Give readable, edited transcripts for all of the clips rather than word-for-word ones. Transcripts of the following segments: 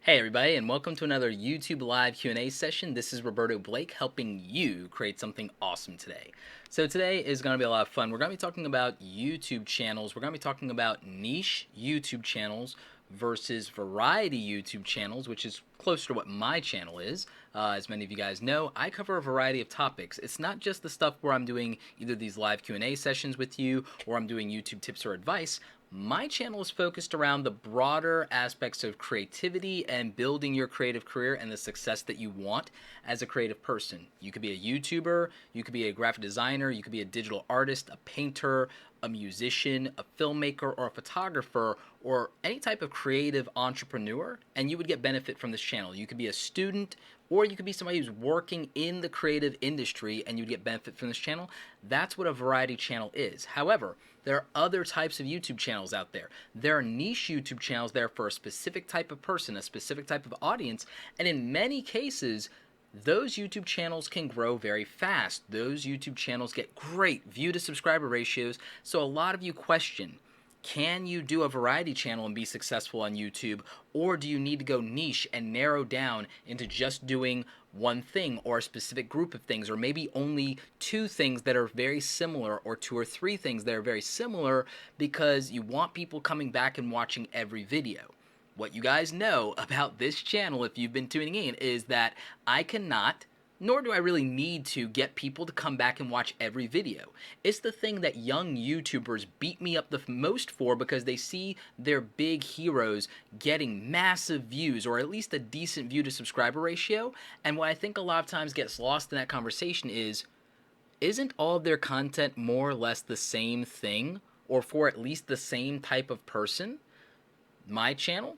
Hey everybody, and welcome to another YouTube live Q&A session. This is Roberto Blake helping you create something awesome today. So today is going to be a lot of fun. We're going to be talking about YouTube channels. We're going to be talking about niche YouTube channels versus variety YouTube channels, which is closer to what my channel is. As many of you guys know, I cover a variety of topics. It's not just the stuff where I'm doing either these live Q&A sessions with you or I'm doing YouTube tips or advice. My channel is focused around the broader aspects of creativity and building your creative career and the success that you want as a creative person. You could be a YouTuber, you could be a graphic designer, you could be a digital artist, a painter, a musician, a filmmaker, or a photographer, or any type of creative entrepreneur, and you would get benefit from this channel. You could be a student, or you could be somebody who's working in the creative industry and you'd get benefit from this channel. That's what a variety channel is. However, there are other types of YouTube channels out there. There are niche YouTube channels there for a specific type of person, a specific type of audience, and in many cases, those YouTube channels can grow very fast. Those YouTube channels get great view to subscriber ratios. So a lot of you question, can you do a variety channel and be successful on YouTube, or do you need to go niche and narrow down into just doing one thing or a specific group of things, or maybe only two things that are very similar, or two or three things that are very similar because you want people coming back and watching every video? What you guys know about this channel, if you've been tuning in, is that I cannot, nor do I really need to, get people to come back and watch every video. It's the thing that young YouTubers beat me up the most for because they see their big heroes getting massive views, or at least a decent view to subscriber ratio. And what I think a lot of times gets lost in that conversation is, isn't all of their content more or less the same thing, or for at least the same type of person? My channel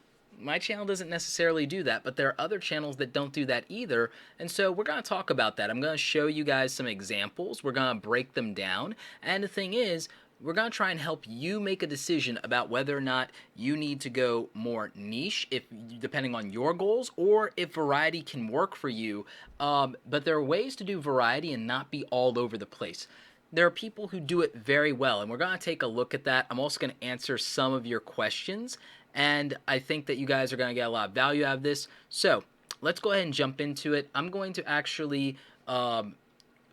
doesn't necessarily do that, but there are other channels that don't do that either. And so we're going to talk about that. I'm going to show you guys some examples. We're going to break them down. And the thing is, we're going to try and help you make a decision about whether or not you need to go more niche, if depending on your goals, or if variety can work for you. But there are ways to do variety and not be all over the place. There are people who do it very well, and we're going to take a look at that. I'm also going to answer some of your questions, and I think that you guys are going to get a lot of value out of this. So let's go ahead and jump into it. I'm going to actually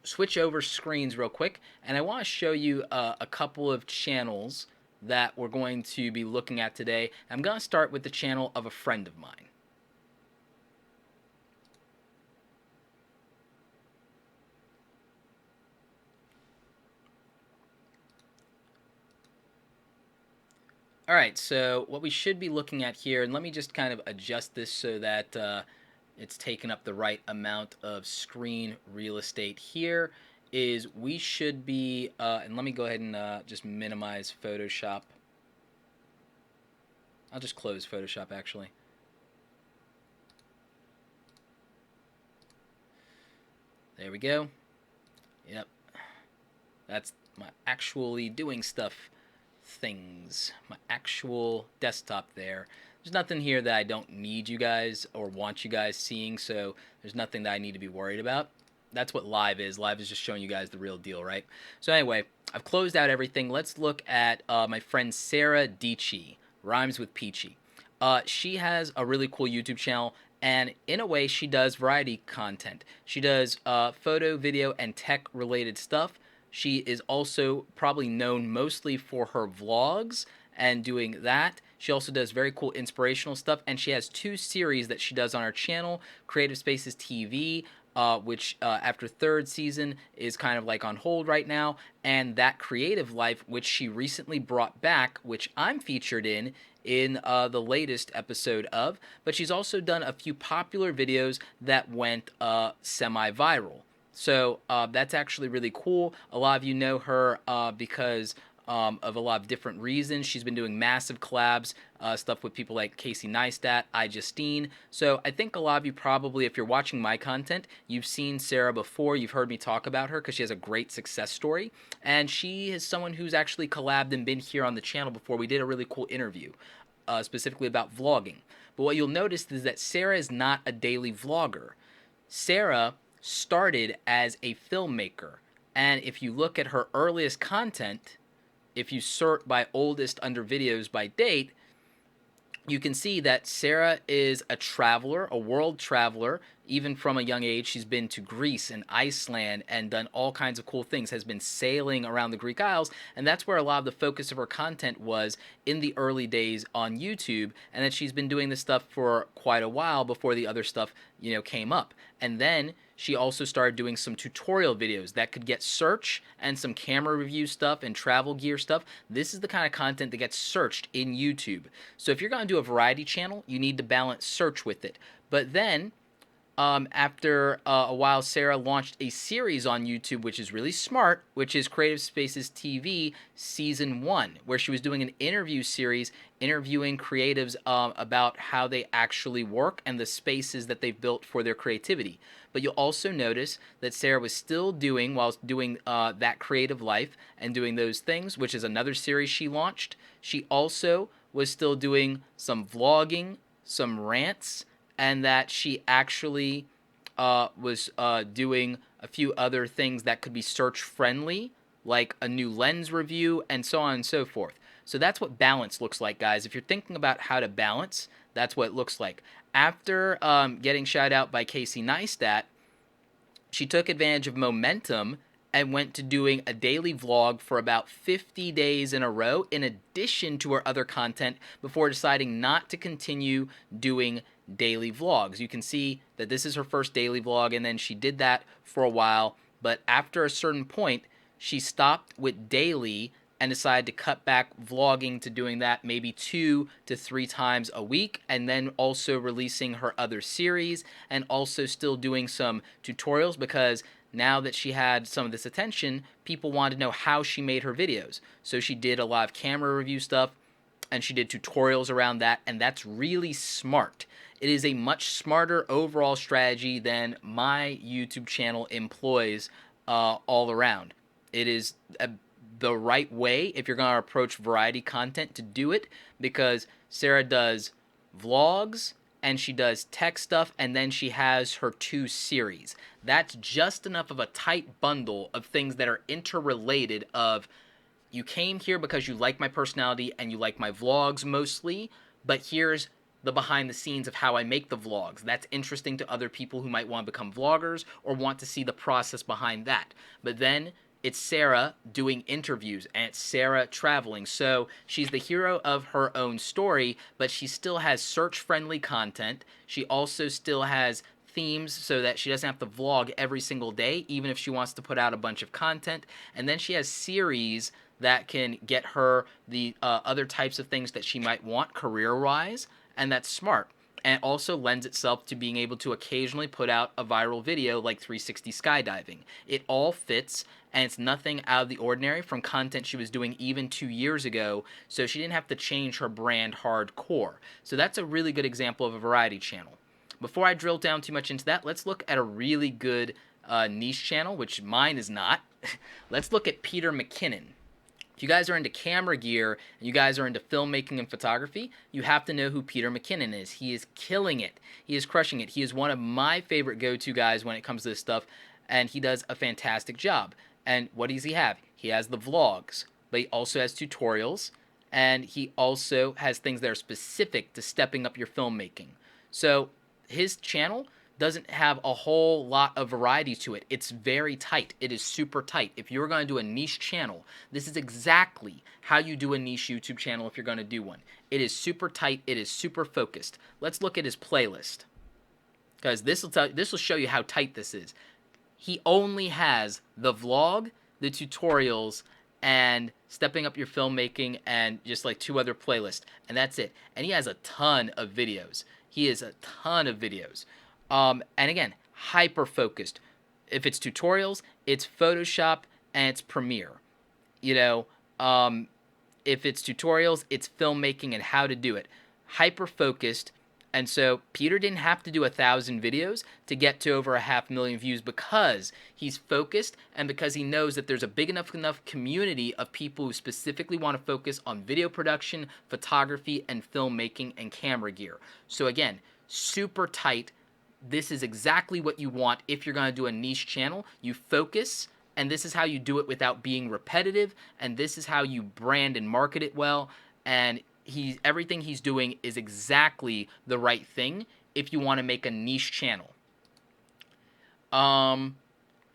switch over screens real quick, and I want to show you a couple of channels that we're going to be looking at today. I'm going to start with the channel of a friend of mine. All right, so what we should be looking at here, and let me just kind of adjust this so that it's taken up the right amount of screen real estate here, is we should be, and let me go ahead and just minimize Photoshop. I'll just close Photoshop actually. There we go. Yep. That's my actually doing stuff things, my actual desktop there. There's nothing here that I don't need you guys or want you guys seeing, so there's nothing that I need to be worried about. That's what live is. Live is just showing you guys the real deal, right? So anyway, I've closed out everything. Let's look at my friend Sarah Dici, rhymes with Peachy. She has a really cool YouTube channel, and in a way, she does variety content. She does photo, video, and tech-related stuff. She is also probably known mostly for her vlogs and doing that. She also does very cool inspirational stuff, and she has two series that she does on her channel, Creative Spaces TV, which after third season is kind of like on hold right now, and That Creative Life, which she recently brought back, which I'm featured in the latest episode of. But she's also done a few popular videos that went semi-viral. So that's actually really cool. A lot of you know her because of a lot of different reasons. She's been doing massive collabs, stuff with people like Casey Neistat, iJustine. So I think a lot of you probably, if you're watching my content, you've seen Sarah before. You've heard me talk about her because she has a great success story. And she is someone who's actually collabed and been here on the channel before. We did a really cool interview specifically about vlogging. But what you'll notice is that Sarah is not a daily vlogger. Sarah started as a filmmaker, and if you look at her earliest content, if you sort by oldest under videos by date, you can see that Sarah is a traveler, a world traveler. Even from a young age, she's been to Greece and Iceland and done all kinds of cool things, has been sailing around the Greek Isles, and that's where a lot of the focus of her content was in the early days on YouTube, and that she's been doing this stuff for quite a while before the other stuff, came up. And then she also started doing some tutorial videos that could get search and some camera review stuff and travel gear stuff. This is the kind of content that gets searched in YouTube. So if you're going to do a variety channel, you need to balance search with it. But then after a while, Sarah launched a series on YouTube, which is really smart, which is Creative Spaces TV Season 1, where she was doing an interview series interviewing creatives about how they actually work and the spaces that they've built for their creativity. But you'll also notice that Sarah was still doing, while doing that creative life and doing those things, which is another series she launched, she also was still doing some vlogging, some rants, and that she actually was doing a few other things that could be search friendly, like a new lens review and so on and so forth. So that's what balance looks like, guys. If you're thinking about how to balance, that's what it looks like. After getting shouted out by Casey Neistat, she took advantage of momentum and went to doing a daily vlog for about 50 days in a row, in addition to her other content, before deciding not to continue doing daily vlogs. You can see that this is her first daily vlog, and then she did that for a while, but after a certain point, she stopped with daily and decided to cut back vlogging to doing that maybe 2 to 3 times a week, and then also releasing her other series and also still doing some tutorials, because now that she had some of this attention, people wanted to know how she made her videos. So she did a lot of camera review stuff, and she did tutorials around that, and that's really smart. It is a much smarter overall strategy than my YouTube channel employs all around. It is the right way if you're going to approach variety content to do it, because Sarah does vlogs and she does tech stuff, and then she has her 2 series. That's just enough of a tight bundle of things that are interrelated of, you came here because you like my personality and you like my vlogs mostly, but here's the behind the scenes of how I make the vlogs. That's interesting to other people who might want to become vloggers or want to see the process behind that. But then it's Sarah doing interviews, and it's Sarah traveling. So she's the hero of her own story, but she still has search-friendly content. She also still has themes so that she doesn't have to vlog every single day, even if she wants to put out a bunch of content. And then she has series that can get her the other types of things that she might want career-wise, and that's smart. And it also lends itself to being able to occasionally put out a viral video like 360 skydiving. It all fits, and it's nothing out of the ordinary from content she was doing even 2 years ago, so she didn't have to change her brand hardcore. So that's a really good example of a variety channel. Before I drill down too much into that, let's look at a really good niche channel, which mine is not. Let's look at Peter McKinnon. If you guys are into camera gear and you guys are into filmmaking and photography, you have to know who Peter McKinnon is. He is killing it. He is crushing it. He is one of my favorite go-to guys when it comes to this stuff, and he does a fantastic job. And what does he have? He has the vlogs, but he also has tutorials, and he also has things that are specific to stepping up your filmmaking. So his channel doesn't have a whole lot of variety to it. It's very tight. It is super tight. If you're going to do a niche channel, this is exactly how you do a niche YouTube channel if you're going to do one. It is super tight. It is super focused. Let's look at his playlist, because this will show you how tight this is. He only has the vlog, the tutorials, and stepping up your filmmaking, and just like 2 other playlists, and that's it. And he has a ton of videos. He has a ton of videos. And again, hyper focused. If it's tutorials, it's Photoshop and it's Premiere. If it's tutorials, it's filmmaking and how to do it. Hyper focused. And so Peter didn't have to do 1,000 videos to get to over 500,000 views, because he's focused and because he knows that there's a big enough community of people who specifically want to focus on video production, photography, and filmmaking and camera gear. So again, super tight. This is exactly what you want if you're going to do a niche channel. You focus, and this is how you do it without being repetitive, and this is how you brand and market it well. And everything he's doing is exactly the right thing if you want to make a niche channel.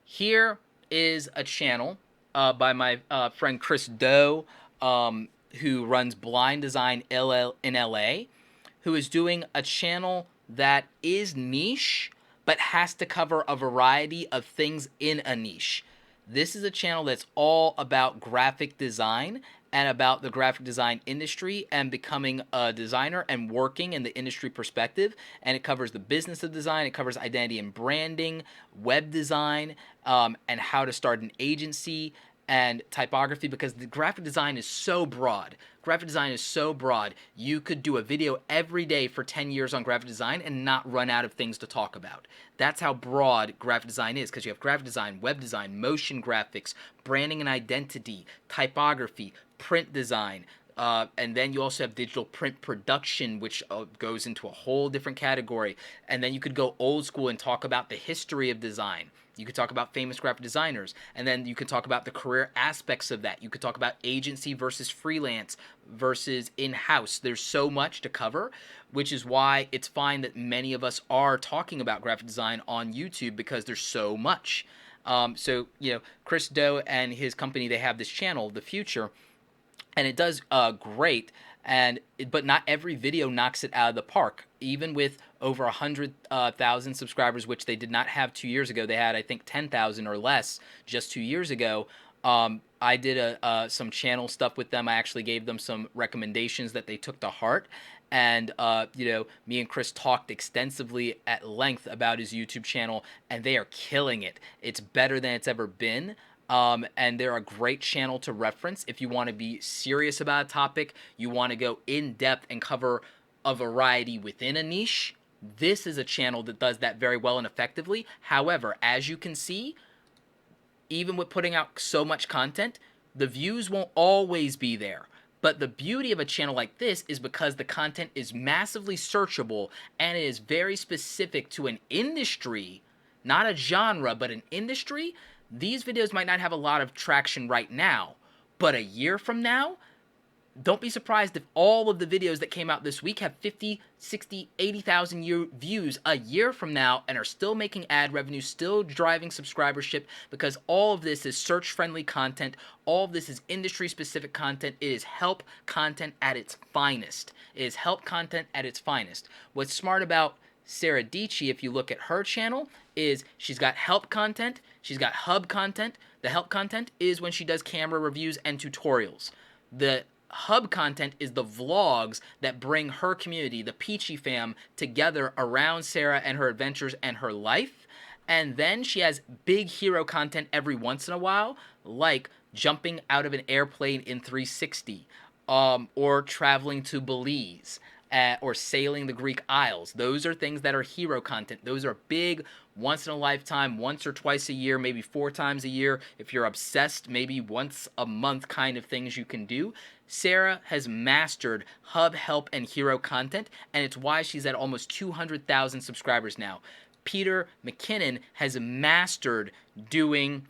Here is a channel by my friend Chris Do, who runs Blind Design in LA, who is doing a channel that is niche but has to cover a variety of things in a niche. This is a channel that's all about graphic design and about the graphic design industry and becoming a designer and working in the industry perspective. And it covers the business of design, it covers identity and branding, web design, and how to start an agency and typography, because the graphic design is so broad. Graphic design is so broad. You could do a video every day for 10 years on graphic design and not run out of things to talk about. That's how broad graphic design is, because you have graphic design, web design, motion graphics, branding and identity, typography, print design, and then you also have digital print production, which goes into a whole different category. And then you could go old school and talk about the history of design. You could talk about famous graphic designers, and then you could talk about the career aspects of that. You could talk about agency versus freelance versus in-house. There's so much to cover, which is why it's fine that many of us are talking about graphic design on YouTube, because there's so much. So, Chris Do and his company, they have this channel, The Future, and it does great. But not every video knocks it out of the park. Even with over 100,000 subscribers, which they did not have 2 years ago, they had, I think, 10,000 or less just 2 years ago. I did some channel stuff with them. I actually gave them some recommendations that they took to heart. And, me and Chris talked extensively at length about his YouTube channel, and they are killing it. It's better than it's ever been. And they're a great channel to reference if you want to be serious about a topic, you want to go in depth and cover a variety within a niche. This is a channel that does that very well and effectively. However, as you can see, even with putting out so much content, the views won't always be there. But the beauty of a channel like this is because the content is massively searchable and it is very specific to an industry, not a genre, but an industry. These videos might not have a lot of traction right now, but a year from now, don't be surprised if all of the videos that came out this week have 50, 60, 80,000 views a year from now and are still making ad revenue, still driving subscribership, because all of this is search-friendly content. All of this is industry-specific content. It is help content at its finest. It is help content at its finest. What's smart about Sarah Dietschy, if you look at her channel, is she's got help content, she's got hub content. The help content is when she does camera reviews and tutorials. The hub content is the vlogs that bring her community, the Peachy fam, together around Sarah and her adventures and her life. And then she has big hero content every once in a while, like jumping out of an airplane in 360, or traveling to Belize, or sailing the Greek Isles. Those are things that are hero content. Those are big, once in a lifetime, once or twice a year, maybe 4 times a year. If you're obsessed, maybe once a month kind of things you can do. Sarah has mastered hub, help, and hero content, and it's why she's at almost 200,000 subscribers now. Peter McKinnon has mastered doing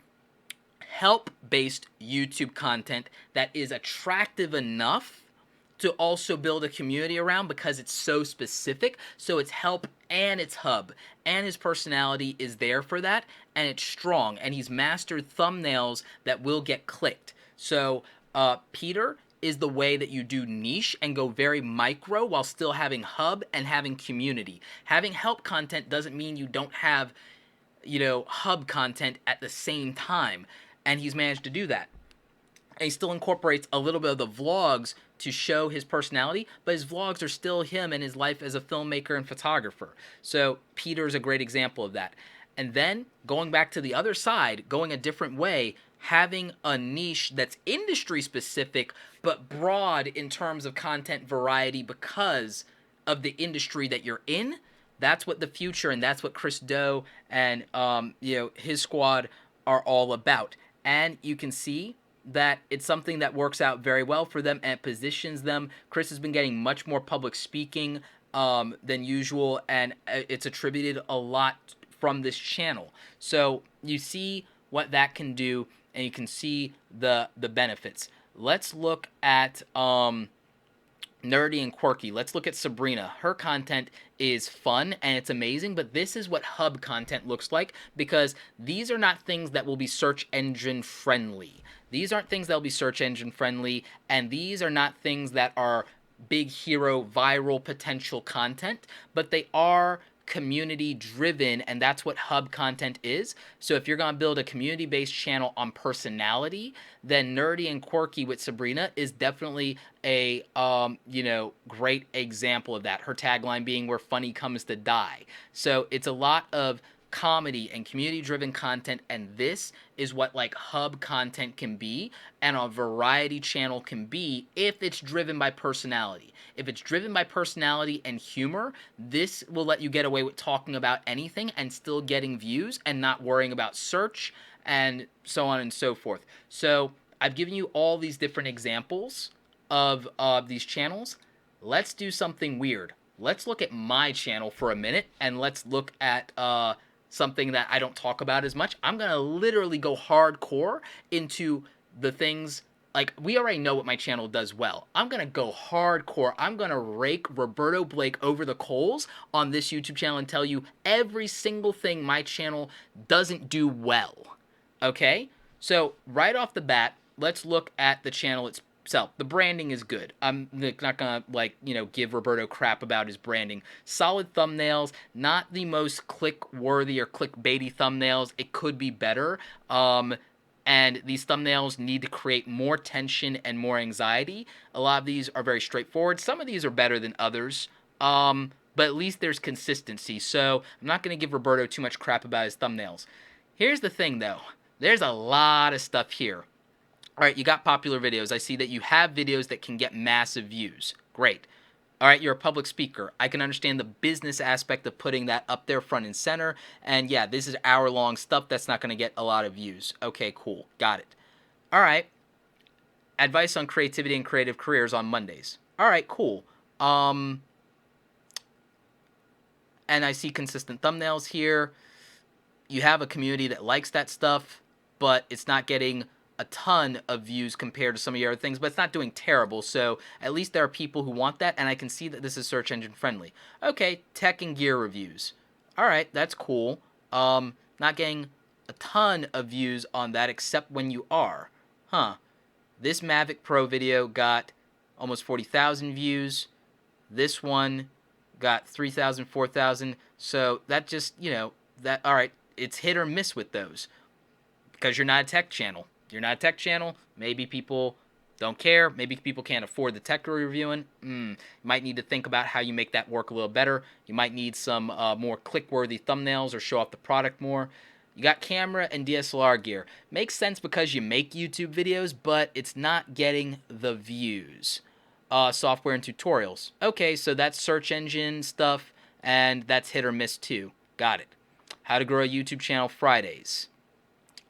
help-based YouTube content that is attractive enough to also build a community around, because it's so specific. So it's help and it's hub, and his personality is there for that, and it's strong, and he's mastered thumbnails that will get clicked. So Peter is the way that you do niche and go very micro while still having hub and having community. Having help content doesn't mean you don't have, hub content at the same time, and he's managed to do that. And he still incorporates a little bit of the vlogs to show his personality, but his vlogs are still him and his life as a filmmaker and photographer. So Peter's a great example of that. And then going back to the other side, going a different way, having a niche that's industry specific but broad in terms of content variety because of the industry that you're in. That's what The Future and that's what Chris Do and his squad are all about. And you can see that it's something that works out very well for them and positions them. Chris has been getting much more public speaking than usual, and it's attributed a lot from this channel. So you see what that can do, and you can see the benefits. Let's look at nerdy and quirky. Let's look at Sabrina. Her content is fun and it's amazing, but this is what hub content looks like, because these are not things that will be search engine friendly. These aren't things that will be search engine friendly, and these are not things that are big hero viral potential content, but they are community driven, and that's what hub content is. So if you're going to build a community based channel on personality, then nerdy and quirky with Sabrina is definitely a great example of that. Her tagline being where funny comes to die. So it's a lot of comedy and community driven content, and this is what like hub content can be and a variety channel can be if it's driven by personality. If it's driven by personality and humor, this will let you get away with talking about anything and still getting views and not worrying about search and so on and so forth. So I've given you all these different examples of these channels. Let's do something weird. Let's look at my channel for a minute, and let's look at something that I don't talk about as much. I'm going to literally go hardcore into the things, like, we already know what my channel does well. I'm going to go hardcore. I'm going to rake Roberto Blake over the coals on this YouTube channel and tell you every single thing my channel doesn't do well. Okay? So, right off the bat, let's look at the channel itself. The branding is good. I'm not gonna give Roberto crap about his branding. Solid thumbnails, not the most click-worthy or clickbaity thumbnails. It could be better. And these thumbnails need to create more tension and more anxiety. A lot of these are very straightforward. Some of these are better than others. But at least there's consistency. So I'm not gonna give Roberto too much crap about his thumbnails. Here's the thing, though. There's a lot of stuff here. All right, you got popular videos. I see that you have videos that can get massive views. Great. All right, you're a public speaker. I can understand the business aspect of putting that up there front and center. And yeah, this is hour-long stuff that's not going to get a lot of views. Okay, cool. Got it. All right. Advice on creativity and creative careers on Mondays. All right, cool. And I see consistent thumbnails here. You have a community that likes that stuff, but it's not getting a ton of views compared to some of your other things, but it's not doing terrible. So at least there are people who want that, and I can see that this is search engine friendly. Okay, tech and gear reviews. All right, that's cool. Not getting a ton of views on that, except when you are. Huh. This Mavic Pro video got almost 40,000 views. This one got 3,000, 4,000. So that just, all right, it's hit or miss with those because you're not a tech channel. You're not a tech channel. Maybe people don't care. Maybe people can't afford the tech you're reviewing. You might need to think about how you make that work a little better. You might need some more click-worthy thumbnails or show off the product more. You got camera and DSLR gear. Makes sense because you make YouTube videos, but it's not getting the views. Software and tutorials. Okay, so that's search engine stuff, and that's hit or miss too. Got it. How to grow a YouTube channel Fridays.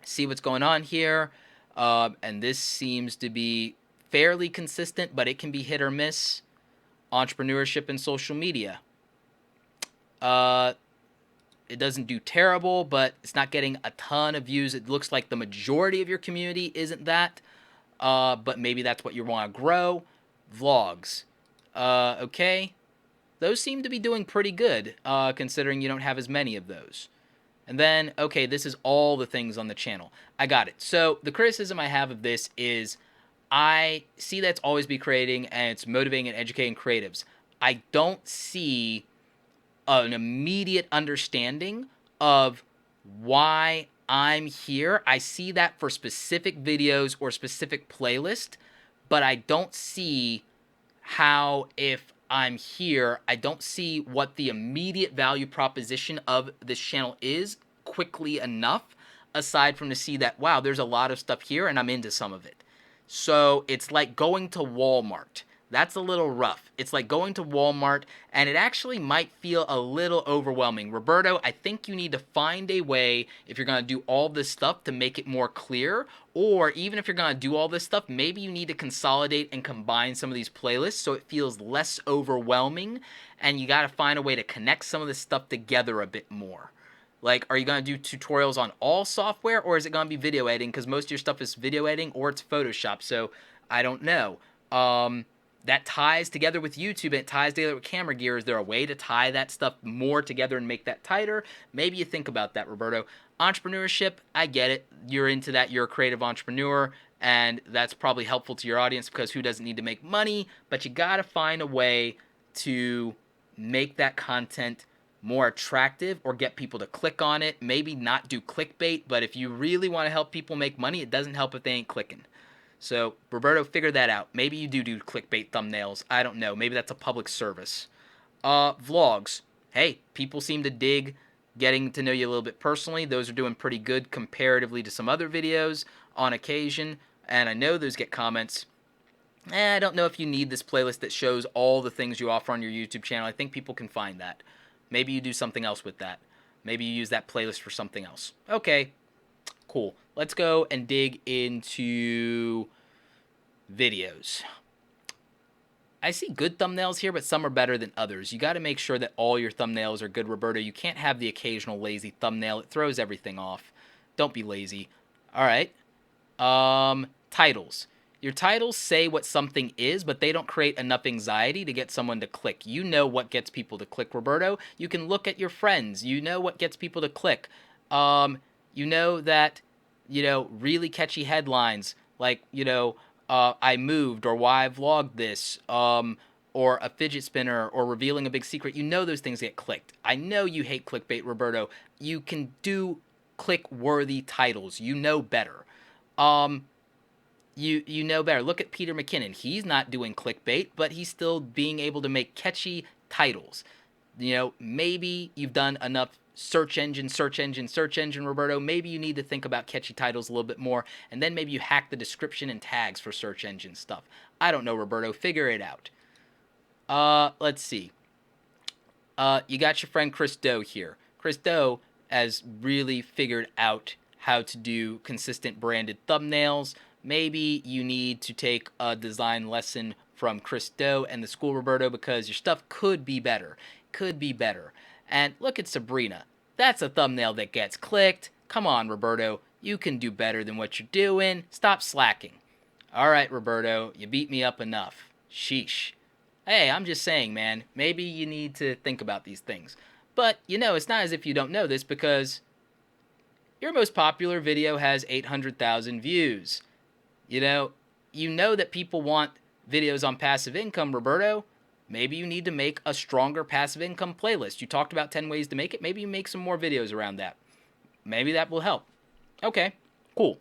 See what's going on here. And this seems to be fairly consistent, but it can be hit or miss. Entrepreneurship and social media. It doesn't do terrible, but it's not getting a ton of views. It looks like the majority of your community isn't that, but maybe that's what you want to grow. Vlogs. Okay. Those seem to be doing pretty good, considering you don't have as many of those. And then, okay, this is all the things on the channel. I got it. So the criticism I have of this is I see that it's always be creating and it's motivating and educating creatives. I don't see an immediate understanding of why I'm here. I see that for specific videos or specific playlists, but I don't see how, if I'm here, I don't see what the immediate value proposition of this channel is quickly enough, aside from to see that, wow, there's a lot of stuff here and I'm into some of it. So it's like going to Walmart. That's a little rough. It's like going to Walmart, and it actually might feel a little overwhelming. Roberto, I think you need to find a way, if you're going to do all this stuff, to make it more clear. Or even if you're going to do all this stuff, maybe you need to consolidate and combine some of these playlists so it feels less overwhelming, and you got to find a way to connect some of this stuff together a bit more. Like, are you going to do tutorials on all software, or is it going to be video editing? Because most of your stuff is video editing, or it's Photoshop, so I don't know. that ties together with YouTube and it ties together with camera gear. Is there a way to tie that stuff more together and make that tighter? Maybe you think about that, Roberto. Entrepreneurship, I get it. You're into that. You're a creative entrepreneur, and that's probably helpful to your audience because who doesn't need to make money? But you got to find a way to make that content more attractive or get people to click on it. Maybe not do clickbait, but if you really want to help people make money, it doesn't help if they ain't clicking. So, Roberto, figure that out. Maybe you do clickbait thumbnails. I don't know. Maybe that's a public service. Vlogs. Hey, people seem to dig getting to know you a little bit personally. Those are doing pretty good comparatively to some other videos on occasion. And I know those get comments. I don't know if you need this playlist that shows all the things you offer on your YouTube channel. I think people can find that. Maybe you do something else with that. Maybe you use that playlist for something else. Okay, cool. Let's go and dig into videos. I see good thumbnails here, but some are better than others. You got to make sure that all your thumbnails are good, Roberto. You can't have the occasional lazy thumbnail. It throws everything off. Don't be lazy. All right. Titles. Your titles say what something is, but they don't create enough anxiety to get someone to click. You know what gets people to click, Roberto. You can look at your friends. You know what gets people to click. You know that, really catchy headlines like, I moved, or why I vlogged this, or a fidget spinner, or revealing a big secret. You know those things get clicked. I know you hate clickbait, Roberto. You can do click-worthy titles. You know better. You know better. Look at Peter McKinnon. He's not doing clickbait, but he's still being able to make catchy titles. Maybe you've done enough search engine, Roberto. Maybe you need to think about catchy titles a little bit more, and then maybe you hack the description and tags for search engine stuff. I don't know, Roberto. Figure it out. Let's see. You got your friend Chris Do here. Chris Do has really figured out how to do consistent branded thumbnails. Maybe you need to take a design lesson from Chris Do and the school, Roberto, because your stuff could be better. Could be better. And look at Sabrina. That's a thumbnail that gets clicked. Come on, Roberto. You can do better than what you're doing. Stop slacking. All right, Roberto. You beat me up enough. Sheesh. Hey, I'm just saying, man. Maybe you need to think about these things. But, it's not as if you don't know this because your most popular video has 800,000 views. You know that people want videos on passive income, Roberto. Maybe you need to make a stronger passive income playlist. You talked about 10 ways to make it. Maybe you make some more videos around that. Maybe that will help. Okay, cool.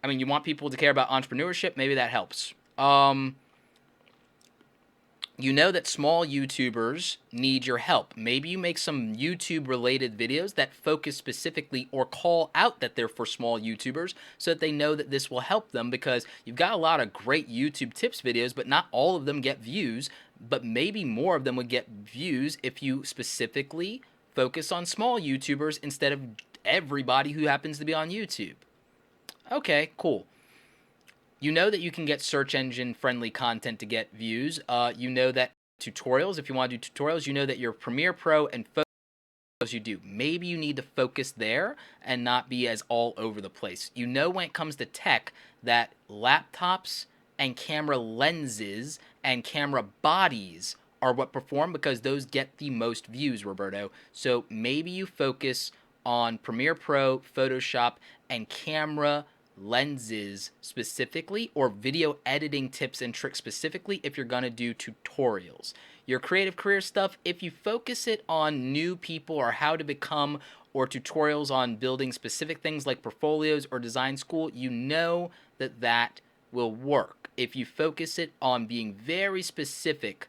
I mean, you want people to care about entrepreneurship. Maybe that helps. You know that small YouTubers need your help. Maybe you make some YouTube-related videos that focus specifically or call out that they're for small YouTubers so that they know that this will help them, because you've got a lot of great YouTube tips videos, but not all of them get views, but maybe more of them would get views if you specifically focus on small YouTubers instead of everybody who happens to be on YouTube. Okay, cool. You know that you can get search engine friendly content to get views. You know that tutorials, if you want to do tutorials, you know that your Premiere Pro and Photos you do. Maybe you need to focus there and not be as all over the place. You know when it comes to tech that laptops and camera lenses and camera bodies are what perform because those get the most views, Roberto. So maybe you focus on Premiere Pro, Photoshop, and camera lenses specifically, or video editing tips and tricks specifically if you're going to do tutorials. Your creative career stuff, if you focus it on new people or how to become, or tutorials on building specific things like portfolios or design school, you know that that will work. If you focus it on being very specific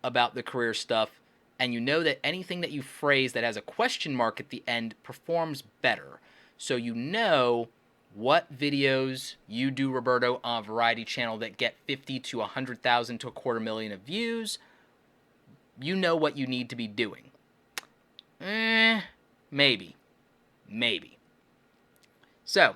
about the career stuff, and you know that anything that you phrase that has a question mark at the end performs better. So you know what videos you do, Roberto, on a variety channel that get 50 to 100,000 to 250,000 of views. You know what you need to be doing. Maybe. So,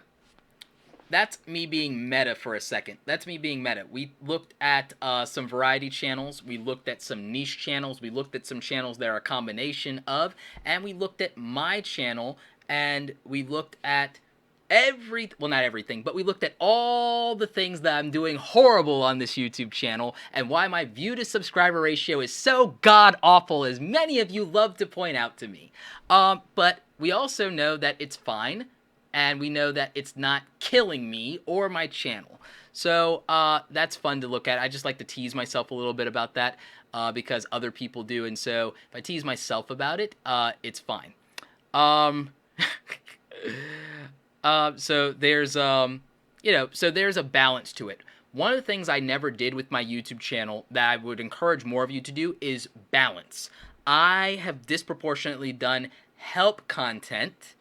that's me being meta for a second. That's me being meta. We looked at some variety channels. We looked at some niche channels. We looked at some channels that are a combination of. And we looked at my channel. And we looked at well, not everything, but we looked at all the things that I'm doing horrible on this YouTube channel and why my view to subscriber ratio is so god awful, as many of you love to point out to me. But we also know that it's fine, and we know that it's not killing me or my channel. So that's fun to look at. I just like to tease myself a little bit about that because other people do, and so if I tease myself about it, it's fine. Um, so there's so there's a balance to it. One of the things I never did with my YouTube channel that I would encourage more of you to do is balance. I have disproportionately done help content,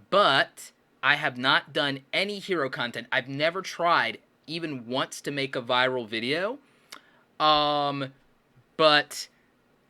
but I have not done any hero content. I've never tried even once to make a viral video. But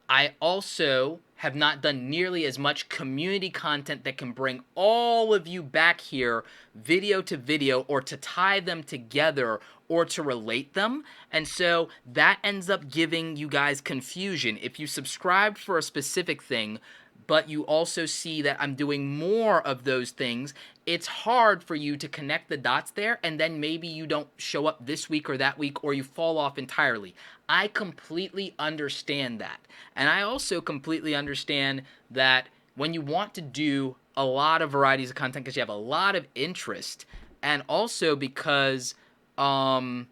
I also have not done nearly as much community content that can bring all of you back here video to video, or to tie them together, or to relate them. And so that ends up giving you guys confusion. If you subscribed for a specific thing, but you also see that I'm doing more of those things, it's hard for you to connect the dots there, and then maybe you don't show up this week or that week, or you fall off entirely. I completely understand that. And I also completely understand that when you want to do a lot of varieties of content because you have a lot of interest, and also because you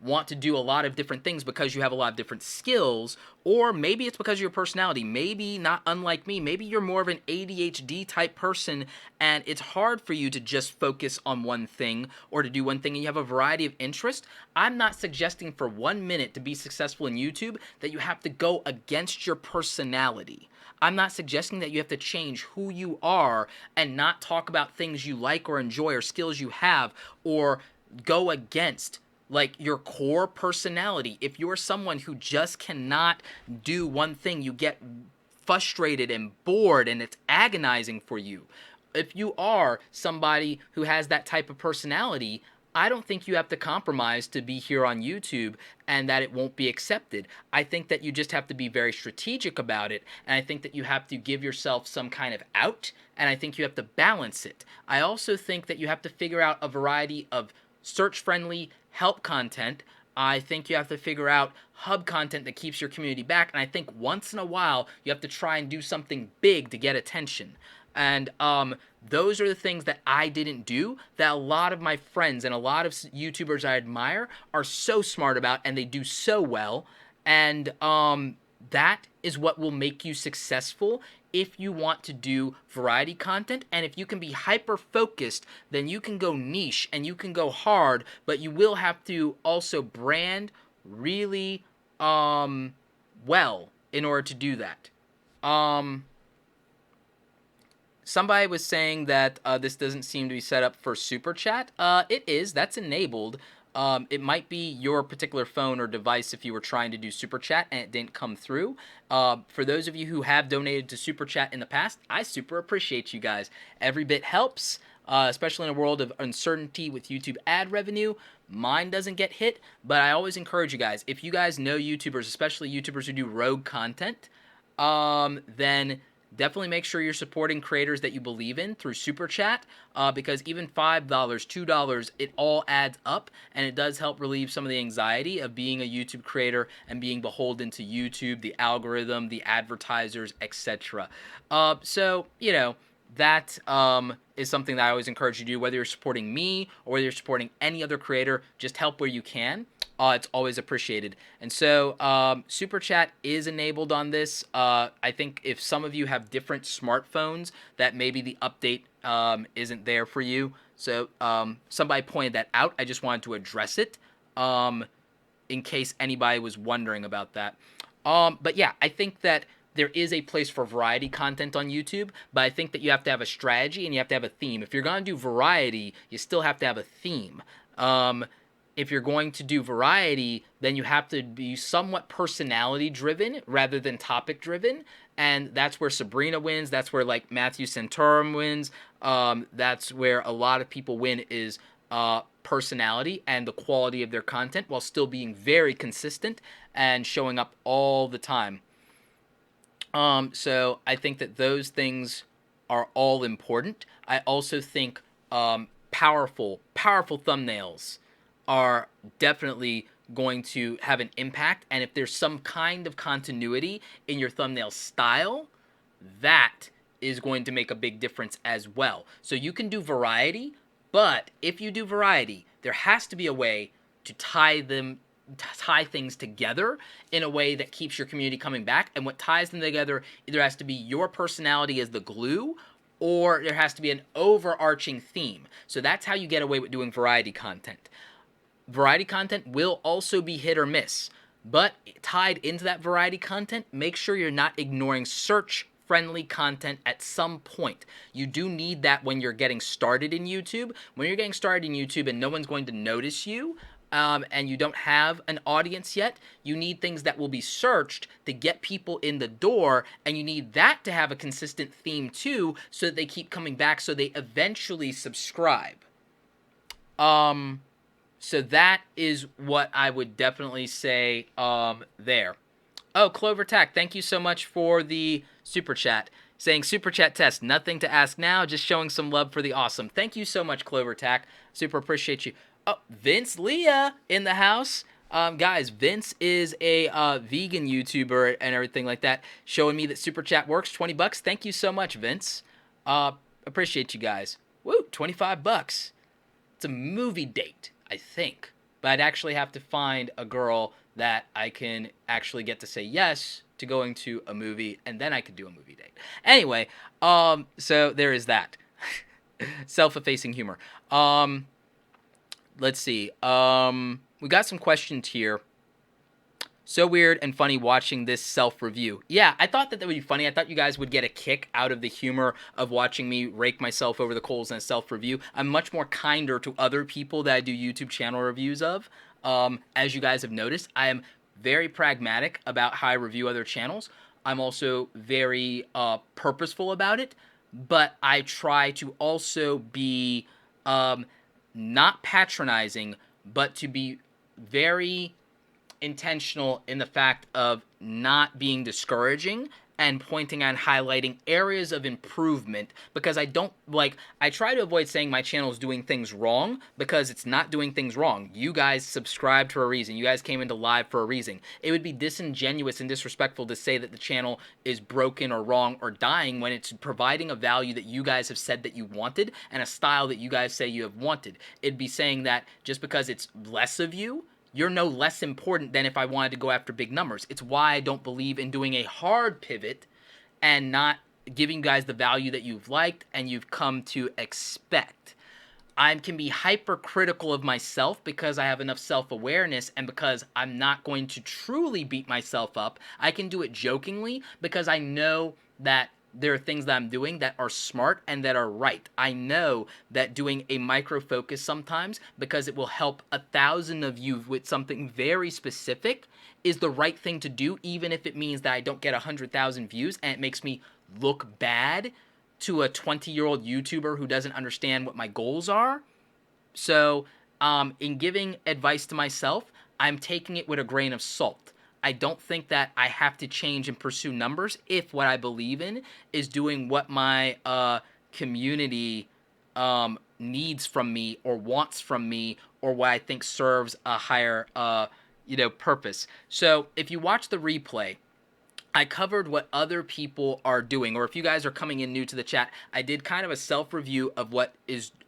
want to do a lot of different things because you have a lot of different skills, or maybe it's because of your personality. Maybe, not unlike me, maybe you're more of an ADHD type person and it's hard for you to just focus on one thing or to do one thing, and you have a variety of interests. I'm not suggesting for 1 minute to be successful in YouTube that you have to go against your personality. I'm not suggesting that you have to change who you are and not talk about things you like or enjoy or skills you have, or go against like your core personality. If you're someone who just cannot do one thing, you get frustrated and bored and it's agonizing for you. If you are somebody who has that type of personality, I don't think you have to compromise to be here on YouTube and that it won't be accepted. I think that you just have to be very strategic about it, and I think that you have to give yourself some kind of out, and I think you have to balance it. I also think that you have to figure out a variety of search-friendly help content. I think you have to figure out hub content that keeps your community back, and I think once in a while you have to try and do something big to get attention. And those are the things that I didn't do, that a lot of my friends and a lot of YouTubers I admire are so smart about, and they do so well. And that is what will make you successful if you want to do variety content. And if you can be hyper focused, then you can go niche and you can go hard, but you will have to also brand really well in order to do that. Somebody was saying that this doesn't seem to be set up for Super Chat. It is. That's enabled. It might be your particular phone or device if you were trying to do Super Chat and it didn't come through. For those of you who have donated to Super Chat in the past, I super appreciate you guys. Every bit helps, especially in a world of uncertainty with YouTube ad revenue. Mine doesn't get hit, but I always encourage you guys, if you guys know YouTubers, especially YouTubers who do rogue content, then definitely make sure you're supporting creators that you believe in through Super Chat, because even $5, $2, it all adds up, and it does help relieve some of the anxiety of being a YouTube creator and being beholden to YouTube, the algorithm, the advertisers, etc. So, you know, that is something that I always encourage you to do, whether you're supporting me or whether you're supporting any other creator. Just help where you can. It's always appreciated. And so Super Chat is enabled on this. I think if some of you have different smartphones, that maybe the update isn't there for you. So somebody pointed that out. I just wanted to address it in case anybody was wondering about that. But yeah, I think that there is a place for variety content on YouTube, but I think that you have to have a strategy and you have to have a theme. If you're going to do variety, you still have to have a theme. If you're going to do variety, then you have to be somewhat personality driven rather than topic driven. And that's where Sabrina wins. That's where like Matthew Santorum wins. That's where a lot of people win, is personality and the quality of their content while still being very consistent and showing up all the time. So I think that those things are all important. I also think powerful thumbnails are definitely going to have an impact. And if there's some kind of continuity in your thumbnail style, that is going to make a big difference as well. So you can do variety, but if you do variety, there has to be a way to tie things together in a way that keeps your community coming back. And what ties them together either has to be your personality as the glue, or there has to be an overarching theme. So that's how you get away with doing variety content. Variety content will also be hit or miss, but tied into that variety content, make sure you're not ignoring search friendly content at some point. You do need that when you're getting started in YouTube. When you're getting started in YouTube and no one's going to notice you, and you don't have an audience yet, you need things that will be searched to get people in the door, and you need that to have a consistent theme too, so that they keep coming back, so they eventually subscribe. So that is what I would definitely say there. Oh, Clover Tack, thank you so much for the super chat. Saying super chat test, nothing to ask now, just showing some love for the awesome. Thank you so much, Clover Tack. Super appreciate you. Oh, Vince Leah in the house. Guys, Vince is a vegan YouTuber and everything like that, showing me that super chat works. $20. Thank you so much, Vince. Appreciate you guys. Woo, $25. It's a movie date, I think. But I'd actually have to find a girl that I can actually get to say yes to going to a movie, and then I could do a movie date. Anyway, so there is that. Self-effacing humor. Let's see. We got some questions here. So weird and funny watching this self-review. Yeah, I thought that would be funny. I thought you guys would get a kick out of the humor of watching me rake myself over the coals in a self-review. I'm much more kinder to other people that I do YouTube channel reviews of. As you guys have noticed, I am very pragmatic about how I review other channels. I'm also very purposeful about it, but I try to also be not patronizing, but to be very intentional in the fact of not being discouraging and pointing and highlighting areas of improvement, because I try to avoid saying my channel is doing things wrong, because it's not doing things wrong. You guys subscribed for a reason. You guys came into live for a reason. It would be disingenuous and disrespectful to say that the channel is broken or wrong or dying when it's providing a value that you guys have said that you wanted and a style that you guys say you have wanted. It'd be saying that just because it's less of you, you're no less important than if I wanted to go after big numbers. It's why I don't believe in doing a hard pivot and not giving you guys the value that you've liked and you've come to expect. I can be hypercritical of myself because I have enough self-awareness, and because I'm not going to truly beat myself up. I can do it jokingly because I know that there are things that I'm doing that are smart and that are right. I know that doing a micro focus sometimes, because it will help 1,000 of you with something very specific, is the right thing to do, even if it means that I don't get 100,000 views and it makes me look bad to a 20-year-old YouTuber who doesn't understand what my goals are. So in giving advice to myself, I'm taking it with a grain of salt. I don't think that I have to change and pursue numbers if what I believe in is doing what my community needs from me or wants from me, or what I think serves a higher purpose. So if you watch the replay, I covered what other people are doing, or if you guys are coming in new to the chat, I did kind of a self-review of what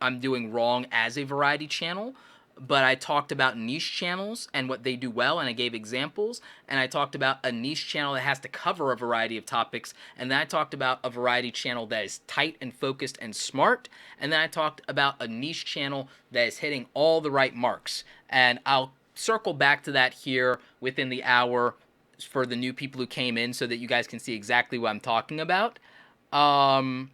I'm doing wrong as a variety channel. But I talked about niche channels and what they do well, and I gave examples, and I talked about a niche channel that has to cover a variety of topics, and then I talked about a variety channel that is tight and focused and smart, and then I talked about a niche channel that is hitting all the right marks. And I'll circle back to that here within the hour for the new people who came in so that you guys can see exactly what I'm talking about. I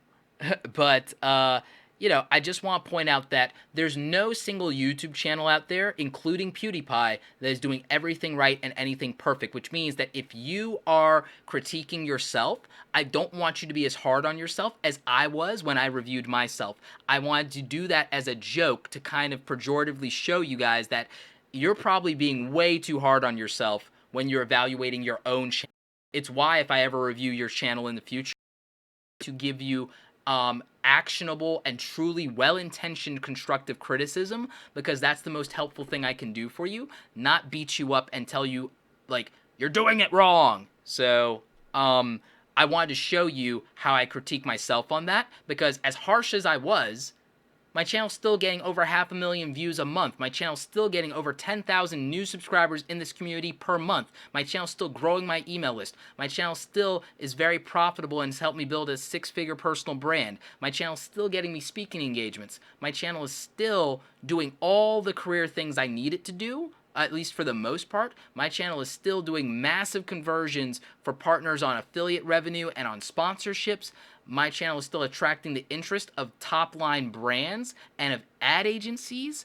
just want to point out that there's no single YouTube channel out there, including PewDiePie, that is doing everything right and anything perfect, which means that if you are critiquing yourself, I don't want you to be as hard on yourself as I was when I reviewed myself. I wanted to do that as a joke to kind of pejoratively show you guys that you're probably being way too hard on yourself when you're evaluating your own channel. It's why if I ever review your channel in the future, to give you actionable and truly well-intentioned constructive criticism, because that's the most helpful thing I can do for you, not beat you up and tell you, like, you're doing it wrong. So, I wanted to show you how I critique myself on that, because as harsh as I was, my channel's still getting over 500,000 views a month. My channel's still getting over 10,000 new subscribers in this community per month. My channel's still growing my email list. My channel still is very profitable and has helped me build a 6-figure personal brand. My channel's still getting me speaking engagements. My channel is still doing all the career things I need it to do, at least for the most part. My channel is still doing massive conversions for partners on affiliate revenue and on sponsorships. My channel is still attracting the interest of top-line brands and of ad agencies.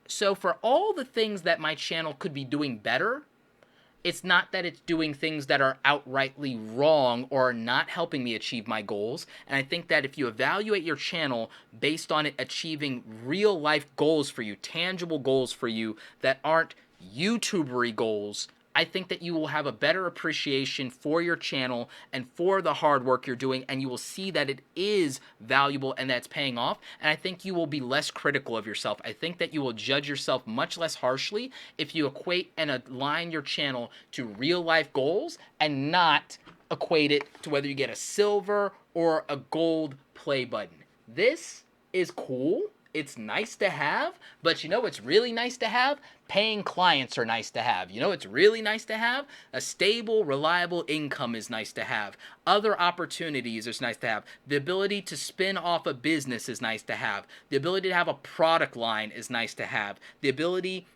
So for all the things that my channel could be doing better, it's not that it's doing things that are outrightly wrong or not helping me achieve my goals. And I think that if you evaluate your channel based on it achieving real life goals for you, tangible goals for you that aren't YouTubery goals, I think that you will have a better appreciation for your channel and for the hard work you're doing, and you will see that it is valuable and that's paying off. And I think you will be less critical of yourself. I think that you will judge yourself much less harshly if you equate and align your channel to real life goals and not equate it to whether you get a silver or a gold play button. This is cool. It's nice to have, but you know what's really nice to have? Paying clients are nice to have. You know what's really nice to have? A stable, reliable income is nice to have. Other opportunities is nice to have. The ability to spin off a business is nice to have. The ability to have a product line is nice to have. The ability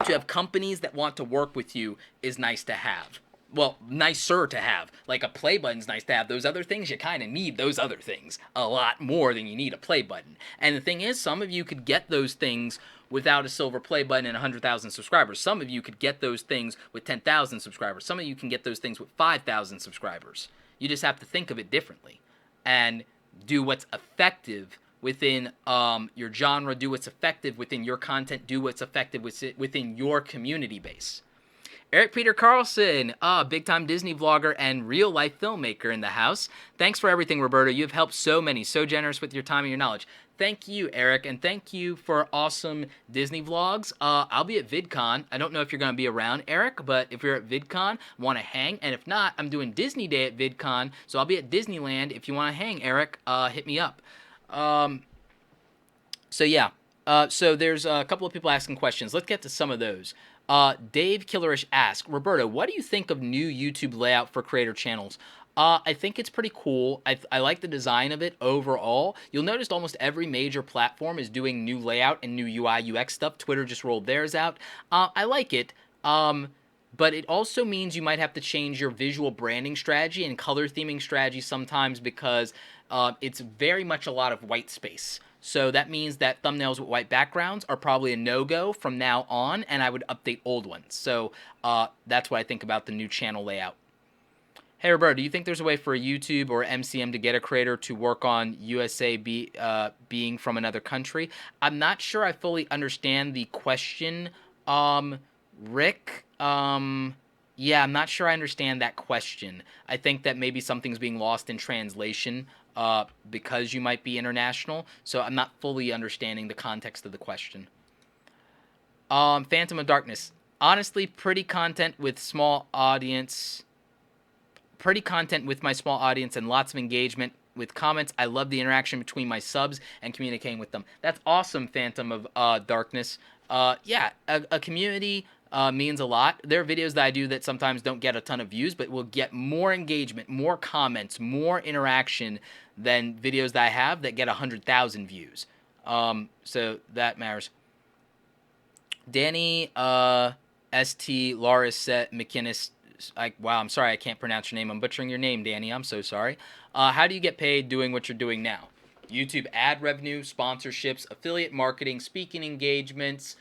to have companies that want to work with you is nice to have. Well, nicer to have. Like a play button's nice to have. Those other things, you kind of need those other things a lot more than you need a play button. And the thing is, some of you could get those things without a silver play button and 100,000 subscribers. Some of you could get those things with 10,000 subscribers. Some of you can get those things with 5,000 subscribers. You just have to think of it differently and do what's effective within your genre, do what's effective within your content, do what's effective within your community base. Eric Peter Carlson, big-time Disney vlogger and real-life filmmaker in the house. Thanks for everything, Roberto. You've helped so many, so generous with your time and your knowledge. Thank you, Eric, and thank you for awesome Disney vlogs. I'll be at VidCon. I don't know if you're going to be around, Eric, but if you're at VidCon, want to hang, and if not, I'm doing Disney Day at VidCon, so I'll be at Disneyland. If you want to hang, Eric, hit me up. So yeah, so there's a couple of people asking questions. Let's get to some of those. Dave Killerish asked, Roberto, what do you think of new YouTube layout for creator channels? I think it's pretty cool. I like the design of it overall. You'll notice almost every major platform is doing new layout and new UI UX stuff. Twitter just rolled theirs out. I like it. But it also means you might have to change your visual branding strategy and color theming strategy sometimes, because it's very much a lot of white space. So that means that thumbnails with white backgrounds are probably a no-go from now on, and I would update old ones. So that's what I think about the new channel layout. Hey, Roberto, do you think there's a way for a YouTube or MCM to get a creator to work on USA being from another country? I'm not sure I fully understand the question, Rick. Yeah, I'm not sure I understand that question. I think that maybe something's being lost in translation because you might be international, so I'm not fully understanding the context of the question. Phantom of Darkness. Honestly, pretty content with my small audience and lots of engagement with comments. I love the interaction between my subs and communicating with them. That's awesome, Phantom of Darkness. Yeah, a community means a lot. There are videos that I do that sometimes don't get a ton of views, but will get more engagement, more comments, more interaction than videos that I have that get 100,000 views. So that matters. Danny St. Loris McInnes. Wow, I'm sorry I can't pronounce your name. I'm butchering your name, Danny. I'm so sorry. How do you get paid doing what you're doing now? YouTube ad revenue, sponsorships, affiliate marketing, speaking engagements,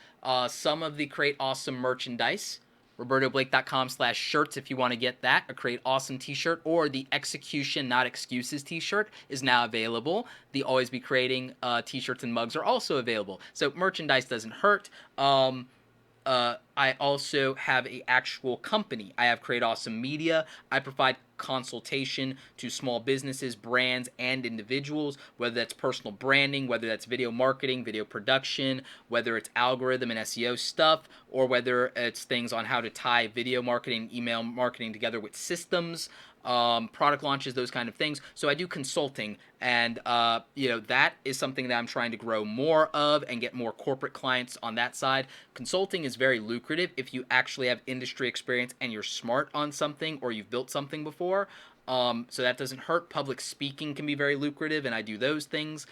some of the Create Awesome merchandise. RobertoBlake.com/shirts if you want to get that. A Create Awesome t-shirt, or the Execution Not Excuses t-shirt is now available. The Always Be Creating t-shirts and mugs are also available. So merchandise doesn't hurt. I I also have a actual company. I have Create Awesome Media. I provide consultation to small businesses, brands, and individuals, whether that's personal branding, whether that's video marketing, video production, whether it's algorithm and SEO stuff, or whether it's things on how to tie video marketing, email marketing together with systems, product launches, those kind of things. So I do consulting, and that is something that I'm trying to grow more of and get more corporate clients on that side. Consulting is very lucrative if you actually have industry experience and you're smart on something or you've built something before. So that doesn't hurt. Public speaking can be very lucrative, and I do those things.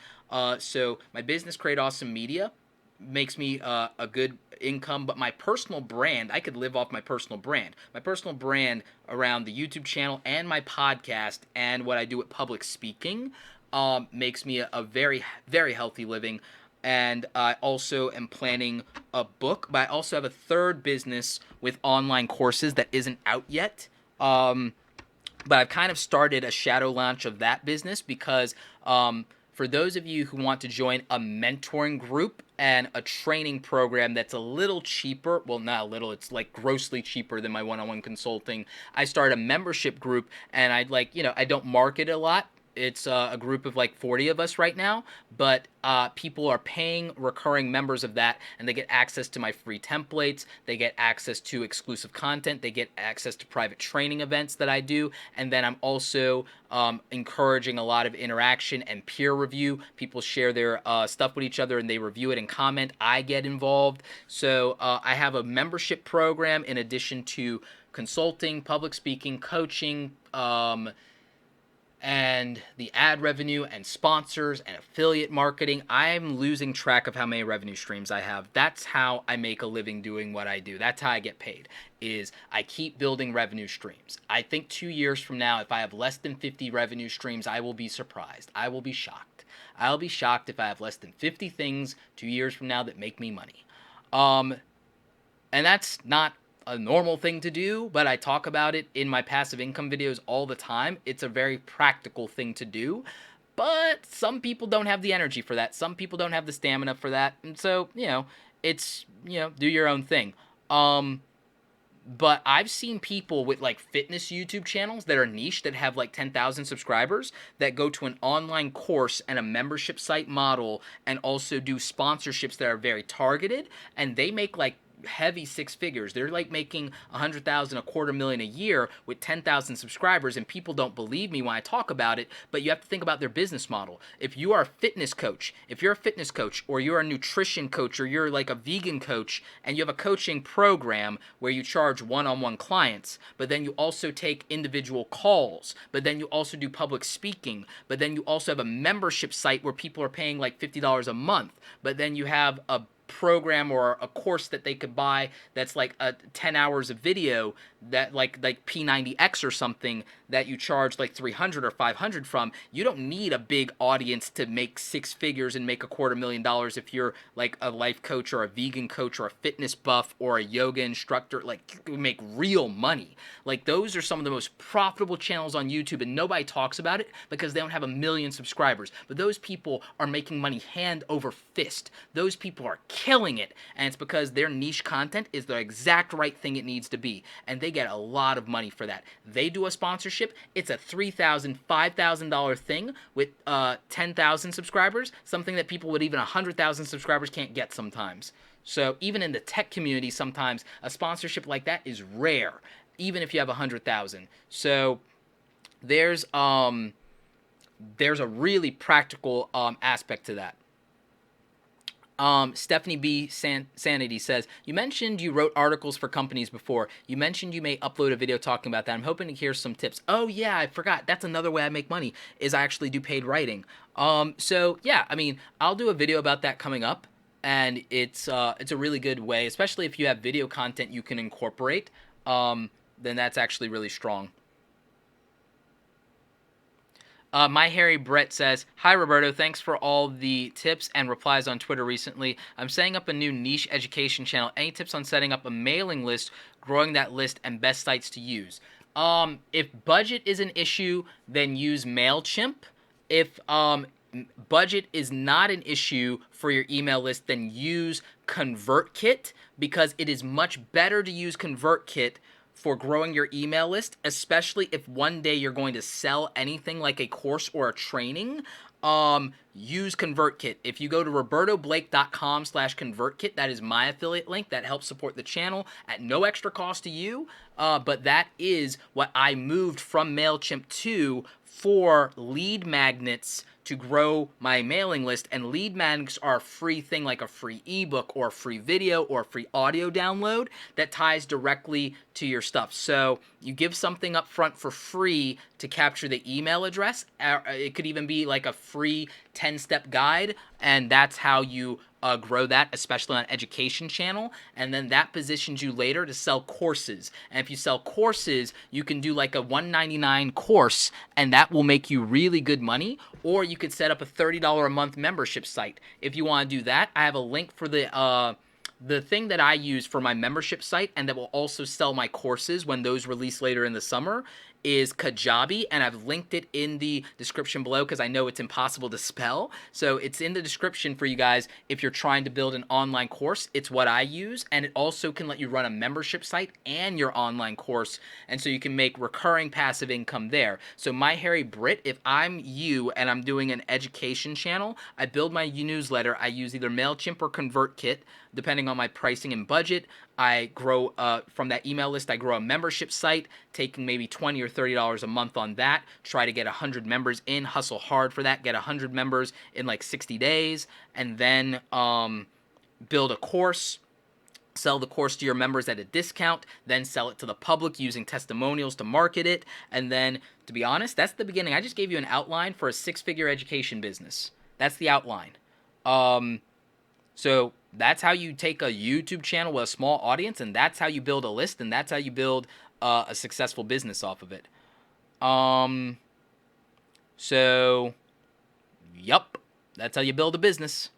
So my business, Create Awesome Media, makes me a good income, but my personal brand, I could live off my personal brand. My personal brand around the YouTube channel and my podcast and what I do with public speaking makes me a very, very healthy living. And I also am planning a book, but I also have a third business with online courses that isn't out yet. But I've kind of started a shadow launch of that business because for those of you who want to join a mentoring group and a training program that's a little cheaper, well, not a little, it's like grossly cheaper than my one-on-one consulting, I started a membership group, and I don't market a lot. It's a group of like 40 of us right now, but people are paying recurring members of that, and they get access to my free templates, they get access to exclusive content, they get access to private training events that I do, and then I'm also encouraging a lot of interaction and peer review. People share their stuff with each other and they review it and comment. I get involved. So I have a membership program in addition to consulting, public speaking, coaching, and the ad revenue and sponsors and affiliate marketing. I'm losing track of how many revenue streams I have. That's how I make a living doing what I do. That's how I get paid, is I keep building revenue streams. I think 2 years from now, if I have less than 50 revenue streams, I will be surprised. I will be shocked. I'll be shocked if I have less than 50 things 2 years from now that make me money. And that's not a normal thing to do, but I talk about it in my passive income videos all the time. It's a very practical thing to do, but some people don't have the energy for that. Some people don't have the stamina for that. And so, it's, do your own thing. But I've seen people with like fitness YouTube channels that are niche that have like 10,000 subscribers that go to an online course and a membership site model and also do sponsorships that are very targeted, and they make like heavy six figures. They're like making 100,000, a $250,000 a year with 10,000 subscribers, and people don't believe me when I talk about it, but you have to think about their business model. If you are a fitness coach, or you're a nutrition coach, or you're like a vegan coach, and you have a coaching program where you charge one-on-one clients, but then you also take individual calls, but then you also do public speaking, but then you also have a membership site where people are paying like $50 a month, but then you have a program or a course that they could buy that's like 10 hours of video that like P90X or something that you charge like 300 or 500 from. You don't need a big audience to make six figures and make $250,000 if you're like a life coach or a vegan coach or a fitness buff or a yoga instructor. Like, you make real money. Like, those are some of the most profitable channels on YouTube, and nobody talks about it because they don't have 1 million subscribers. But those people are making money hand over fist. Those people are killing it, and it's because their niche content is the exact right thing it needs to be, and they get a lot of money for that. They do a sponsorship, it's a $3,000, $5,000 thing with 10,000 subscribers, something that people with even 100,000 subscribers can't get sometimes. So even in the tech community, sometimes a sponsorship like that is rare, even if you have 100,000. So there's a really practical aspect to that. Stephanie B. Sanity says, you mentioned you wrote articles for companies before. You mentioned you may upload a video talking about that. I'm hoping to hear some tips. Oh, yeah, I forgot. That's another way I make money, is I actually do paid writing. So, yeah, I mean, I'll do a video about that coming up, and it's a really good way, especially if you have video content you can incorporate, then that's actually really strong. My Harry Brett says, hi Roberto, thanks for all the tips and replies on Twitter recently. I'm setting up a new niche education channel. Any tips on setting up a mailing list, growing that list, and best sites to use? If budget is an issue, then use MailChimp. If budget is not an issue for your email list, then use ConvertKit, because it is much better to use ConvertKit for growing your email list, especially if one day you're going to sell anything like a course or a training. Use ConvertKit. If you go to robertoblake.com/ConvertKit, that is my affiliate link. That helps support the channel at no extra cost to you. But that is what I moved from MailChimp to for lead magnets to grow my mailing list. And lead magnets are a free thing, like a free ebook or a free video or a free audio download that ties directly to your stuff. So you give something up front for free to capture the email address. It could even be like a free 10-step guide, and that's how you grow that, especially on education channel. And then that positions you later to sell courses. And if you sell courses, you can do like a $199 course, and that will make you really good money. Or you could set up a $30 a month membership site. If you want to do that, I have a link for the thing that I use for my membership site, and that will also sell my courses when those release later in the summer, is Kajabi, and I've linked it in the description below because I know it's impossible to spell. So it's in the description for you guys if you're trying to build an online course. It's what I use, and it also can let you run a membership site and your online course, and so you can make recurring passive income there. So My Harry Brit, if I'm you and I'm doing an education channel, I build my newsletter. I use either MailChimp or ConvertKit, depending on my pricing and budget. I grow from that email list. I grow a membership site, taking maybe $20 or $30 a month on that. Try to get 100 members in. Hustle hard for that. Get 100 members in like 60 days, and then build a course. Sell the course to your members at a discount, then sell it to the public using testimonials to market it. And then, to be honest, that's the beginning. I just gave you an outline for a 6-figure education business. That's the outline. So that's how you take a YouTube channel with a small audience, and that's how you build a list, and that's how you build a successful business off of it. So, yup, that's how you build a business.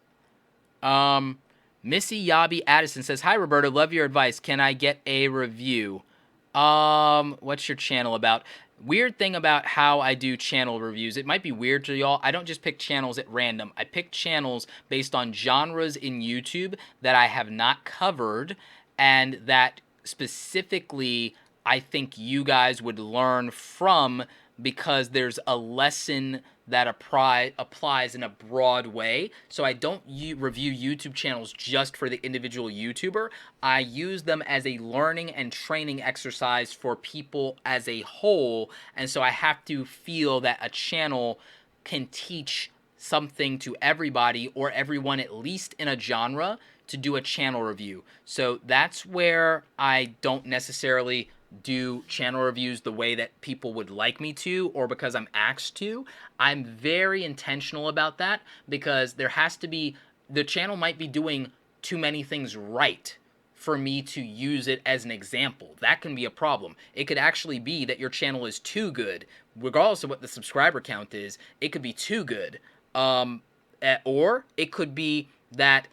Missy Yabi Addison says, "Hi Roberto, love your advice. Can I get a review?" What's your channel about? Weird thing about how I do channel reviews. It might be weird to y'all. I don't just pick channels at random. I pick channels based on genres in YouTube that I have not covered, and that specifically I think you guys would learn from, because there's a lesson that applies in a broad way. So I don't review YouTube channels just for the individual YouTuber. I use them as a learning and training exercise for people as a whole. And so I have to feel that a channel can teach something to everybody, or everyone at least in a genre, to do a channel review. So that's where I don't necessarily do channel reviews the way that people would like me to, or because I'm asked to. I'm very intentional about that, because there has to be, the channel might be doing too many things right for me to use it as an example. That can be a problem. It could actually be that your channel is too good, regardless of what the subscriber count is. It could be too good. Or it could be that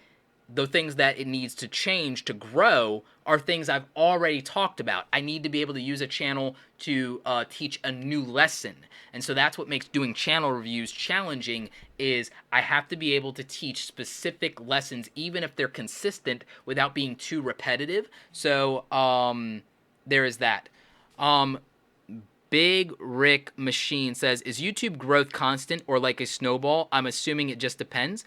the things that it needs to change to grow are things I've already talked about. I need to be able to use a channel to teach a new lesson. And so that's what makes doing channel reviews challenging, is I have to be able to teach specific lessons, even if they're consistent, without being too repetitive. So there is that. Big Rick Machine says, "Is YouTube growth constant or like a snowball?" I'm assuming it just depends.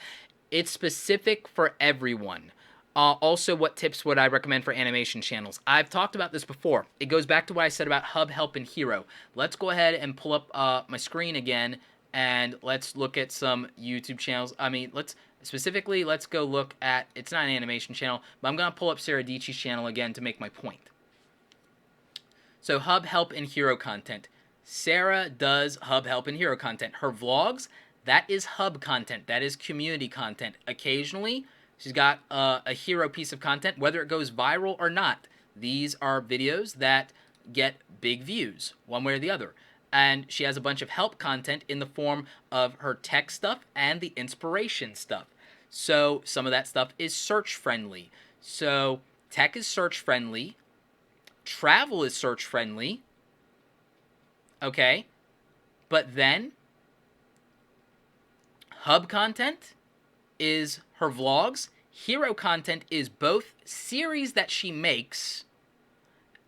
It's specific for everyone. Also, what tips would I recommend for animation channels? I've talked about this before. It goes back to what I said about Hub, Help, and Hero. Let's go ahead and pull up my screen again, and let's look at some YouTube channels. Let's go look at, it's not an animation channel, but I'm going to pull up Sarah Dietschy's channel again to make my point. So Hub, Help, and Hero content. Sarah does Hub, Help, and Hero content. Her vlogs, that is Hub content. That is community content. Occasionally, she's got a hero piece of content, whether it goes viral or not. These are videos that get big views, one way or the other. And she has a bunch of help content in the form of her tech stuff and the inspiration stuff. So some of that stuff is search friendly. So tech is search friendly. Travel is search friendly. Okay. But then Hub content is her vlogs. Hero content is both series that she makes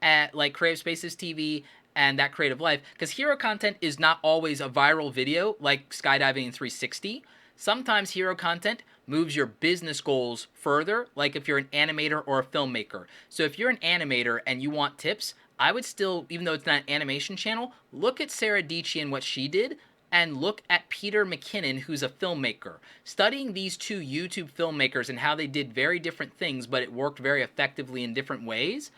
at like Creative Spaces TV and That Creative Life, because hero content is not always a viral video like skydiving in 360. Sometimes hero content moves your business goals further, like if you're an animator or a filmmaker. So if you're an animator and you want tips, I would still, even though it's not an animation channel, look at Sarah Dietschy and what she did, and look at Peter McKinnon, who's a filmmaker. Studying these two YouTube filmmakers and how they did very different things, but it worked very effectively in different ways,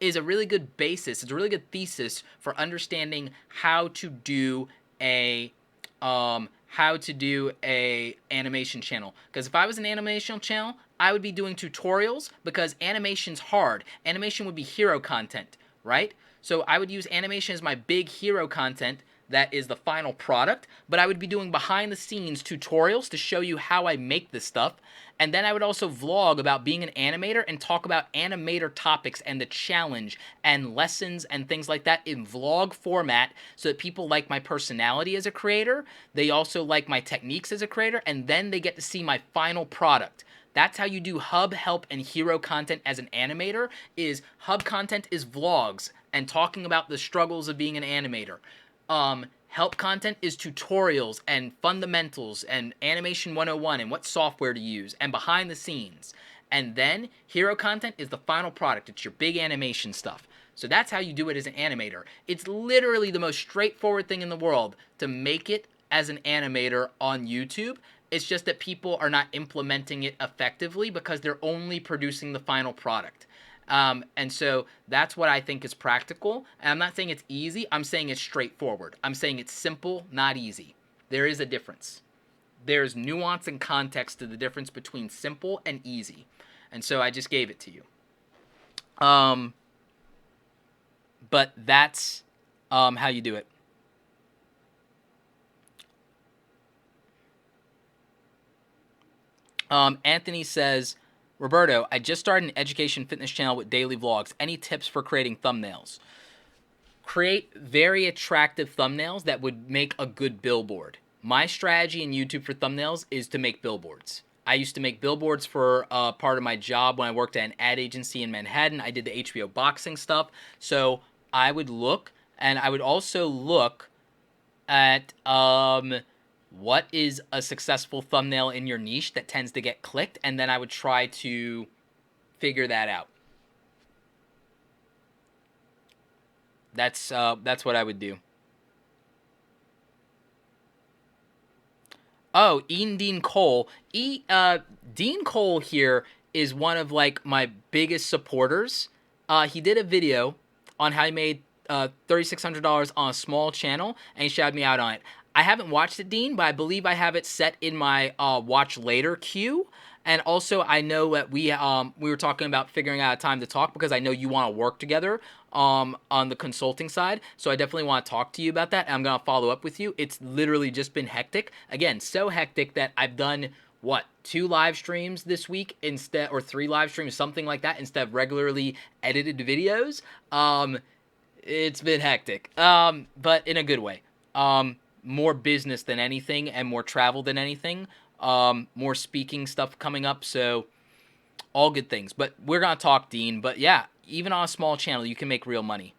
is a really good basis. It's a really good thesis for understanding how to do a animation channel. Because if I was an animation channel, I would be doing tutorials, because animation's hard. Animation would be hero content, right? So I would use animation as my big hero content that is the final product, but I would be doing behind the scenes tutorials to show you how I make this stuff. And then I would also vlog about being an animator and talk about animator topics and the challenge and lessons and things like that in vlog format, so that people like my personality as a creator, they also like my techniques as a creator, and then they get to see my final product. That's how you do hub, help, and hero content as an animator. Is hub content is vlogs and talking about the struggles of being an animator. Help content is tutorials and fundamentals and animation 101 and what software to use and behind the scenes. And then hero content is the final product. It's your big animation stuff. So that's how you do it as an animator. It's literally the most straightforward thing in the world to make it as an animator on YouTube. It's just that people are not implementing it effectively because they're only producing the final product. And so that's what I think is practical. And I'm not saying it's easy. I'm saying it's straightforward. I'm saying it's simple, not easy. There is a difference. There's nuance and context to the difference between simple and easy. And so I just gave it to you. But that's how you do it. Anthony says, Roberto, I just started an education fitness channel with daily vlogs. Any tips for creating thumbnails? Create very attractive thumbnails that would make a good billboard. My strategy in YouTube for thumbnails is to make billboards. I used to make billboards for part of my job when I worked at an ad agency in Manhattan. I did the HBO boxing stuff. So I would look, and I would also look at what is a successful thumbnail in your niche that tends to get clicked, and then I would try to figure that out. That's what I would do. Oh, Ian Dean Cole. Dean Cole here is one of like my biggest supporters. He did a video on how he made $3,600 on a small channel, and he shouted me out on it. I haven't watched it, Dean, but I believe I have it set in my watch later queue. And also, I know that we were talking about figuring out a time to talk, because I know you want to work together on the consulting side. So I definitely want to talk to you about that, and I'm going to follow up with you. It's literally just been hectic. Again, so hectic that I've done, 2 live streams this week instead, or 3 live streams, something like that, instead of regularly edited videos. It's been hectic, but in a good way. More business than anything, and more travel than anything. More speaking stuff coming up, so all good things. But we're gonna talk, Dean. But yeah, even on a small channel, you can make real money.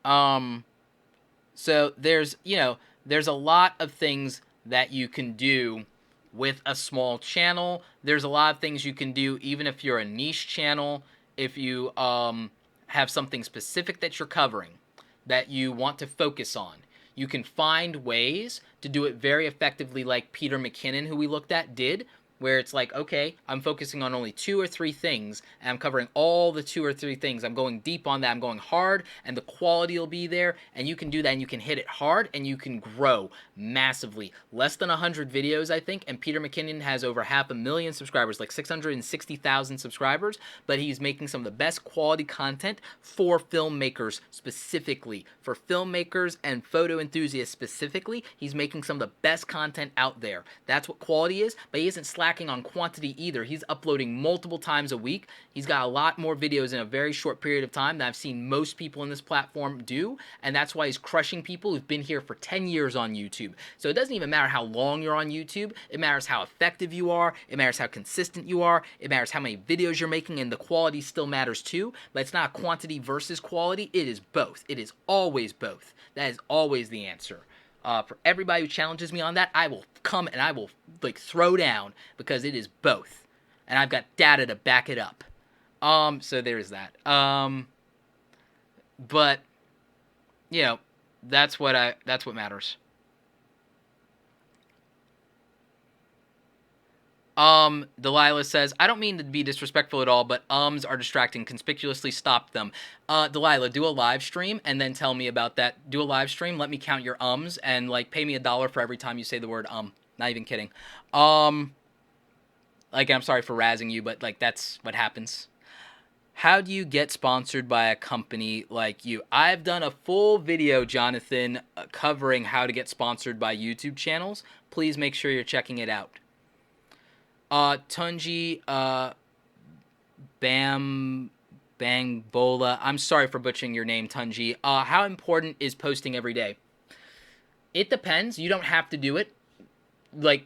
So there's a lot of things that you can do with a small channel. There's a lot of things you can do even if you're a niche channel. If you have something specific that you're covering, that you want to focus on, you can find ways to do it very effectively, like Peter McKinnon, who we looked at, did, where it's like, okay, I'm focusing on only 2 or 3 things, and I'm covering all the 2 or 3 things. I'm going deep on that. I'm going hard, and the quality will be there, and you can do that, and you can hit it hard, and you can grow massively. Less than 100 videos, I think, and Peter McKinnon has over 500,000 subscribers, like 660,000 subscribers, but he's making some of the best quality content for filmmakers specifically. For filmmakers and photo enthusiasts specifically, he's making some of the best content out there. That's what quality is, but he isn't slashing lacking on quantity either. He's uploading multiple times a week. He's got a lot more videos in a very short period of time that I've seen most people in this platform do, and that's why he's crushing people who've been here for 10 years on YouTube. So it doesn't even matter how long you're on YouTube. It matters how effective you are. It matters how consistent you are. It matters how many videos you're making, and the quality still matters too. But it's not quantity versus quality. It is both. It is always both. That is always the answer. For everybody who challenges me on that, I will come and I will throw down, because it is both, and I've got data to back it up. So there's that. But you know, that's what matters. Delilah says, I don't mean to be disrespectful at all, but ums are distracting. Conspicuously stop them. Delilah, do a live stream and then tell me about that. Do a live stream, let me count your ums, and pay me $1 for every time you say the word Not even kidding. I'm sorry for razzing you, but that's what happens. How do you get sponsored by a company like you? I've done a full video, Jonathan, covering how to get sponsored by YouTube channels. Please make sure you're checking it out. Tunji, Bangbola. I'm sorry for butchering your name, Tunji. How important is posting every day? It depends. You don't have to do it.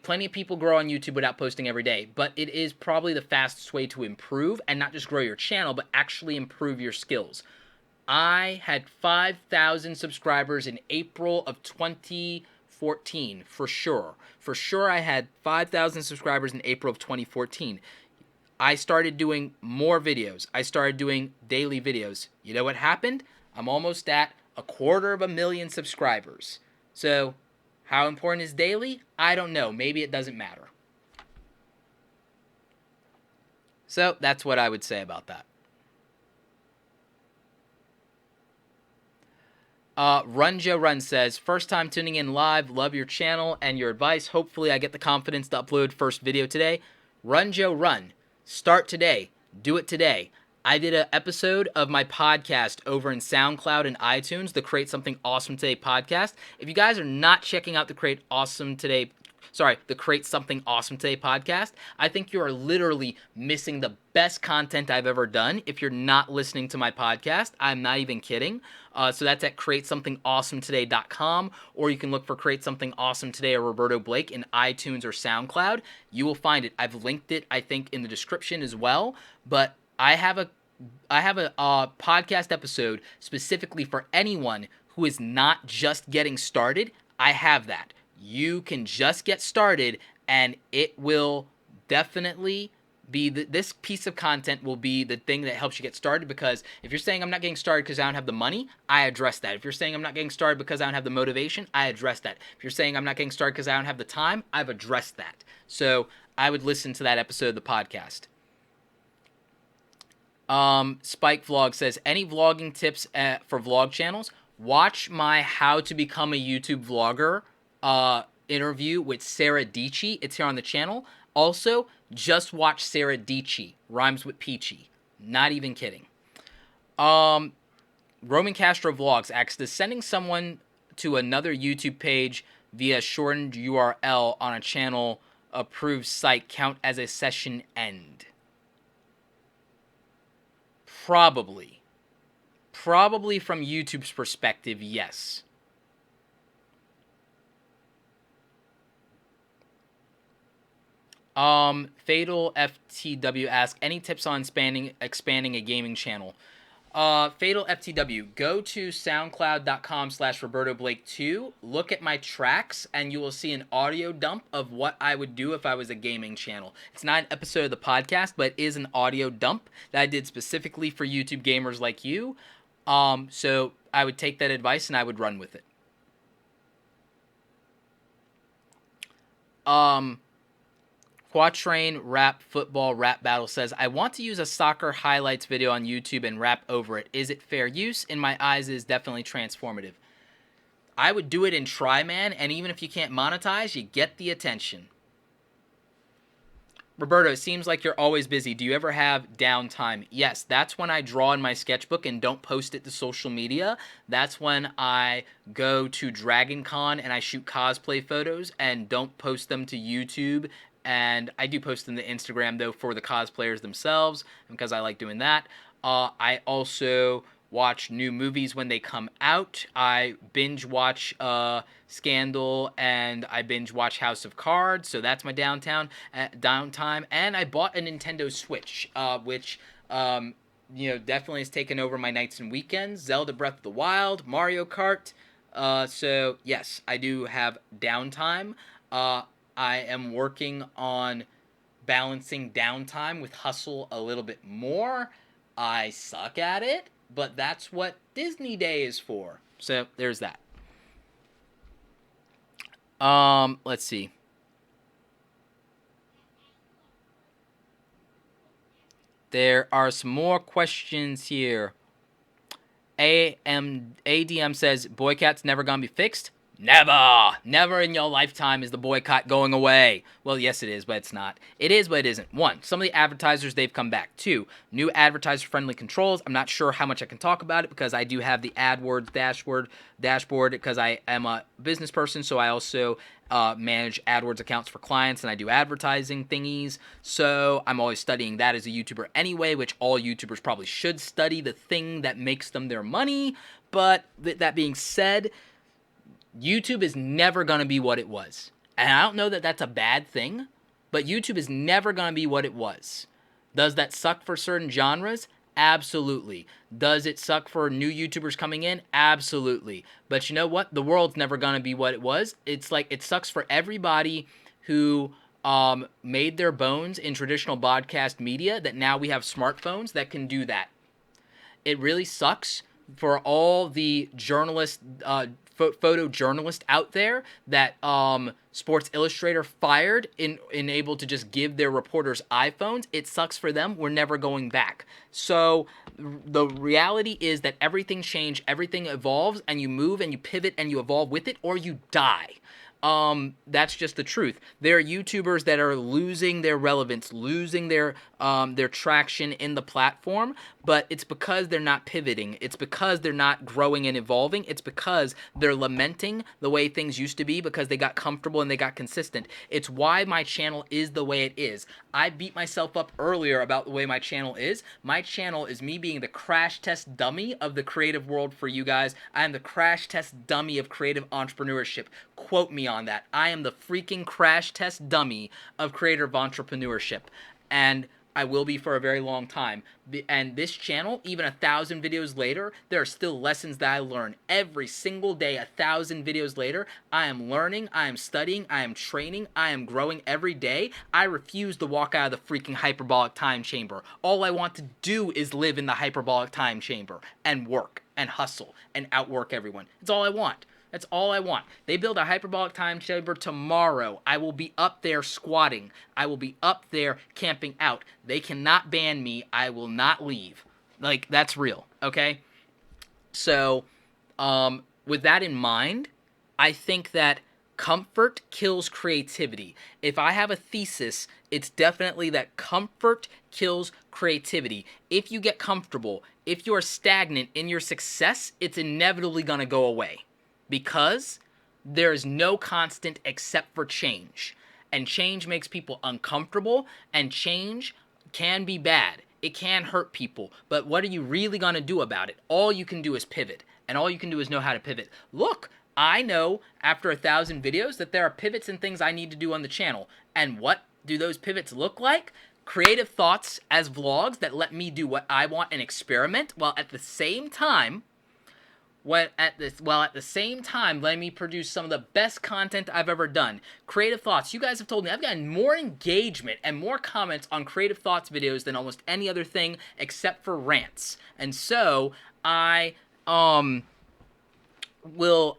Plenty of people grow on YouTube without posting every day, but it is probably the fastest way to improve, and not just grow your channel, but actually improve your skills. I had 5,000 subscribers in April of 2014, for sure. For sure, I had 5,000 subscribers in April of 2014. I started doing more videos. I started doing daily videos. You know what happened? I'm almost at 250,000 subscribers. So, how important is daily? I don't know. Maybe it doesn't matter. So, that's what I would say about that. Run Joe Run says, first time tuning in live, love your channel and your advice. Hopefully I get the confidence to upload first video today. Run Joe Run. Start today. Do it today. I did an episode of my podcast over in SoundCloud and iTunes, the Create Something Awesome Today podcast. If you guys are not checking out the Create Something Awesome Today podcast, I think you are literally missing the best content I've ever done if you're not listening to my podcast. I'm not even kidding. So that's at createsomethingawesometoday.com, or you can look for Create Something Awesome Today or Roberto Blake in iTunes or SoundCloud. You will find it. I've linked it, I think, in the description as well. But I have a podcast episode specifically for anyone who is not just getting started. I have that. You can just get started, and it will definitely be this piece of content will be the thing that helps you get started. Because if you're saying I'm not getting started because I don't have the money, I address that. If you're saying I'm not getting started because I don't have the motivation, I address that. If you're saying I'm not getting started because I don't have the time, I've addressed that. So I would listen to that episode of the podcast. Spike Vlog says, any vlogging tips for vlog channels? Watch my How to Become a YouTube Vlogger interview with Sarah Dietschy. It's here on the channel. Also, just watch Sarah Dietschy. Rhymes with peachy. Not even kidding. Roman Castro Vlogs asks, does sending someone to another YouTube page via shortened URL on a channel approved site count as a session end? Probably. Probably from YouTube's perspective, yes. Fatal FTW asks, any tips on expanding a gaming channel? Fatal FTW, go to soundcloud.com/RobertoBlake2, look at my tracks, and you will see an audio dump of what I would do if I was a gaming channel. It's not an episode of the podcast, but it is an audio dump that I did specifically for YouTube gamers like you. So I would take that advice and I would run with it. Quatrain Rap Football Rap Battle says, I want to use a soccer highlights video on YouTube and rap over it. Is it fair use? In my eyes, it is definitely transformative. I would do it and try, man, and even if you can't monetize, you get the attention. Roberto, it seems like you're always busy. Do you ever have downtime? Yes, that's when I draw in my sketchbook and don't post it to social media. That's when I go to Dragon Con and I shoot cosplay photos and don't post them to YouTube and I do post them to Instagram though for the cosplayers themselves because I like doing that. I also watch new movies when they come out. I binge watch Scandal, and I binge watch House of Cards, so that's my downtime. And I bought a Nintendo Switch, which definitely has taken over my nights and weekends. Zelda Breath of the Wild, Mario Kart. So yes, I do have downtime. I am working on balancing downtime with hustle a little bit more. I suck at it, but that's what Disney Day is for. So there's that. Let's see. There are some more questions here. ADM says boycott's never gonna be fixed. Never in your lifetime is the boycott going away. Well, yes it is, but it's not. It is, but it isn't. One, some of the advertisers, they've come back. Two, new advertiser-friendly controls. I'm not sure how much I can talk about it because I do have the AdWords dashboard because I am a business person, so I also manage AdWords accounts for clients and I do advertising thingies. So I'm always studying that as a YouTuber anyway, which all YouTubers probably should study, the thing that makes them their money. But that being said, YouTube is never going to be what it was. And I don't know that that's a bad thing, but YouTube is never going to be what it was. Does that suck for certain genres? Absolutely. Does it suck for new YouTubers coming in? Absolutely. But you know what? The world's never going to be what it was. It's like it sucks for everybody who made their bones in traditional broadcast media that now we have smartphones that can do that. It really sucks for all the journalists, photojournalists out there that Sports Illustrator fired in able to just give their reporters iPhones. It sucks for them. We're never going back. So the reality is that everything changes, everything evolves, and you move and you pivot and you evolve with it, or you die. That's just the truth. There are YouTubers that are losing their relevance, losing their traction in the platform, but it's because they're not pivoting. It's because they're not growing and evolving. It's because they're lamenting the way things used to be because they got comfortable and they got consistent. It's why my channel is the way it is. I beat myself up earlier about the way my channel is. My channel is me being the crash test dummy of the creative world for you guys. I am the crash test dummy of creative entrepreneurship. Quote me on that. I am the freaking crash test dummy of creative entrepreneurship. And I will be for a very long time. And this channel, even 1,000 videos later, there are still lessons that I learn. Every single day, 1,000 videos later, I am learning, I am studying, I am training, I am growing every day. I refuse to walk out of the freaking hyperbolic time chamber. All I want to do is live in the hyperbolic time chamber and work and hustle and outwork everyone. It's all I want. That's all I want. They build a hyperbolic time chamber tomorrow. I will be up there squatting. I will be up there camping out. They cannot ban me. I will not leave. Like, that's real, okay? So, with that in mind, I think that comfort kills creativity. If I have a thesis, it's definitely that comfort kills creativity. If you get comfortable, if you are stagnant in your success, it's inevitably going to go away. Because there is no constant except for change. And change makes people uncomfortable, and change can be bad. It can hurt people. But what are you really going to do about it? All you can do is pivot. And all you can do is know how to pivot. Look, I know after 1,000 videos that there are pivots and things I need to do on the channel. And what do those pivots look like? Creative thoughts as vlogs that let me do what I want and experiment, while at the same time at the same time, let me produce some of the best content I've ever done. Creative Thoughts. You guys have told me I've gotten more engagement and more comments on Creative Thoughts videos than almost any other thing except for rants. And so I will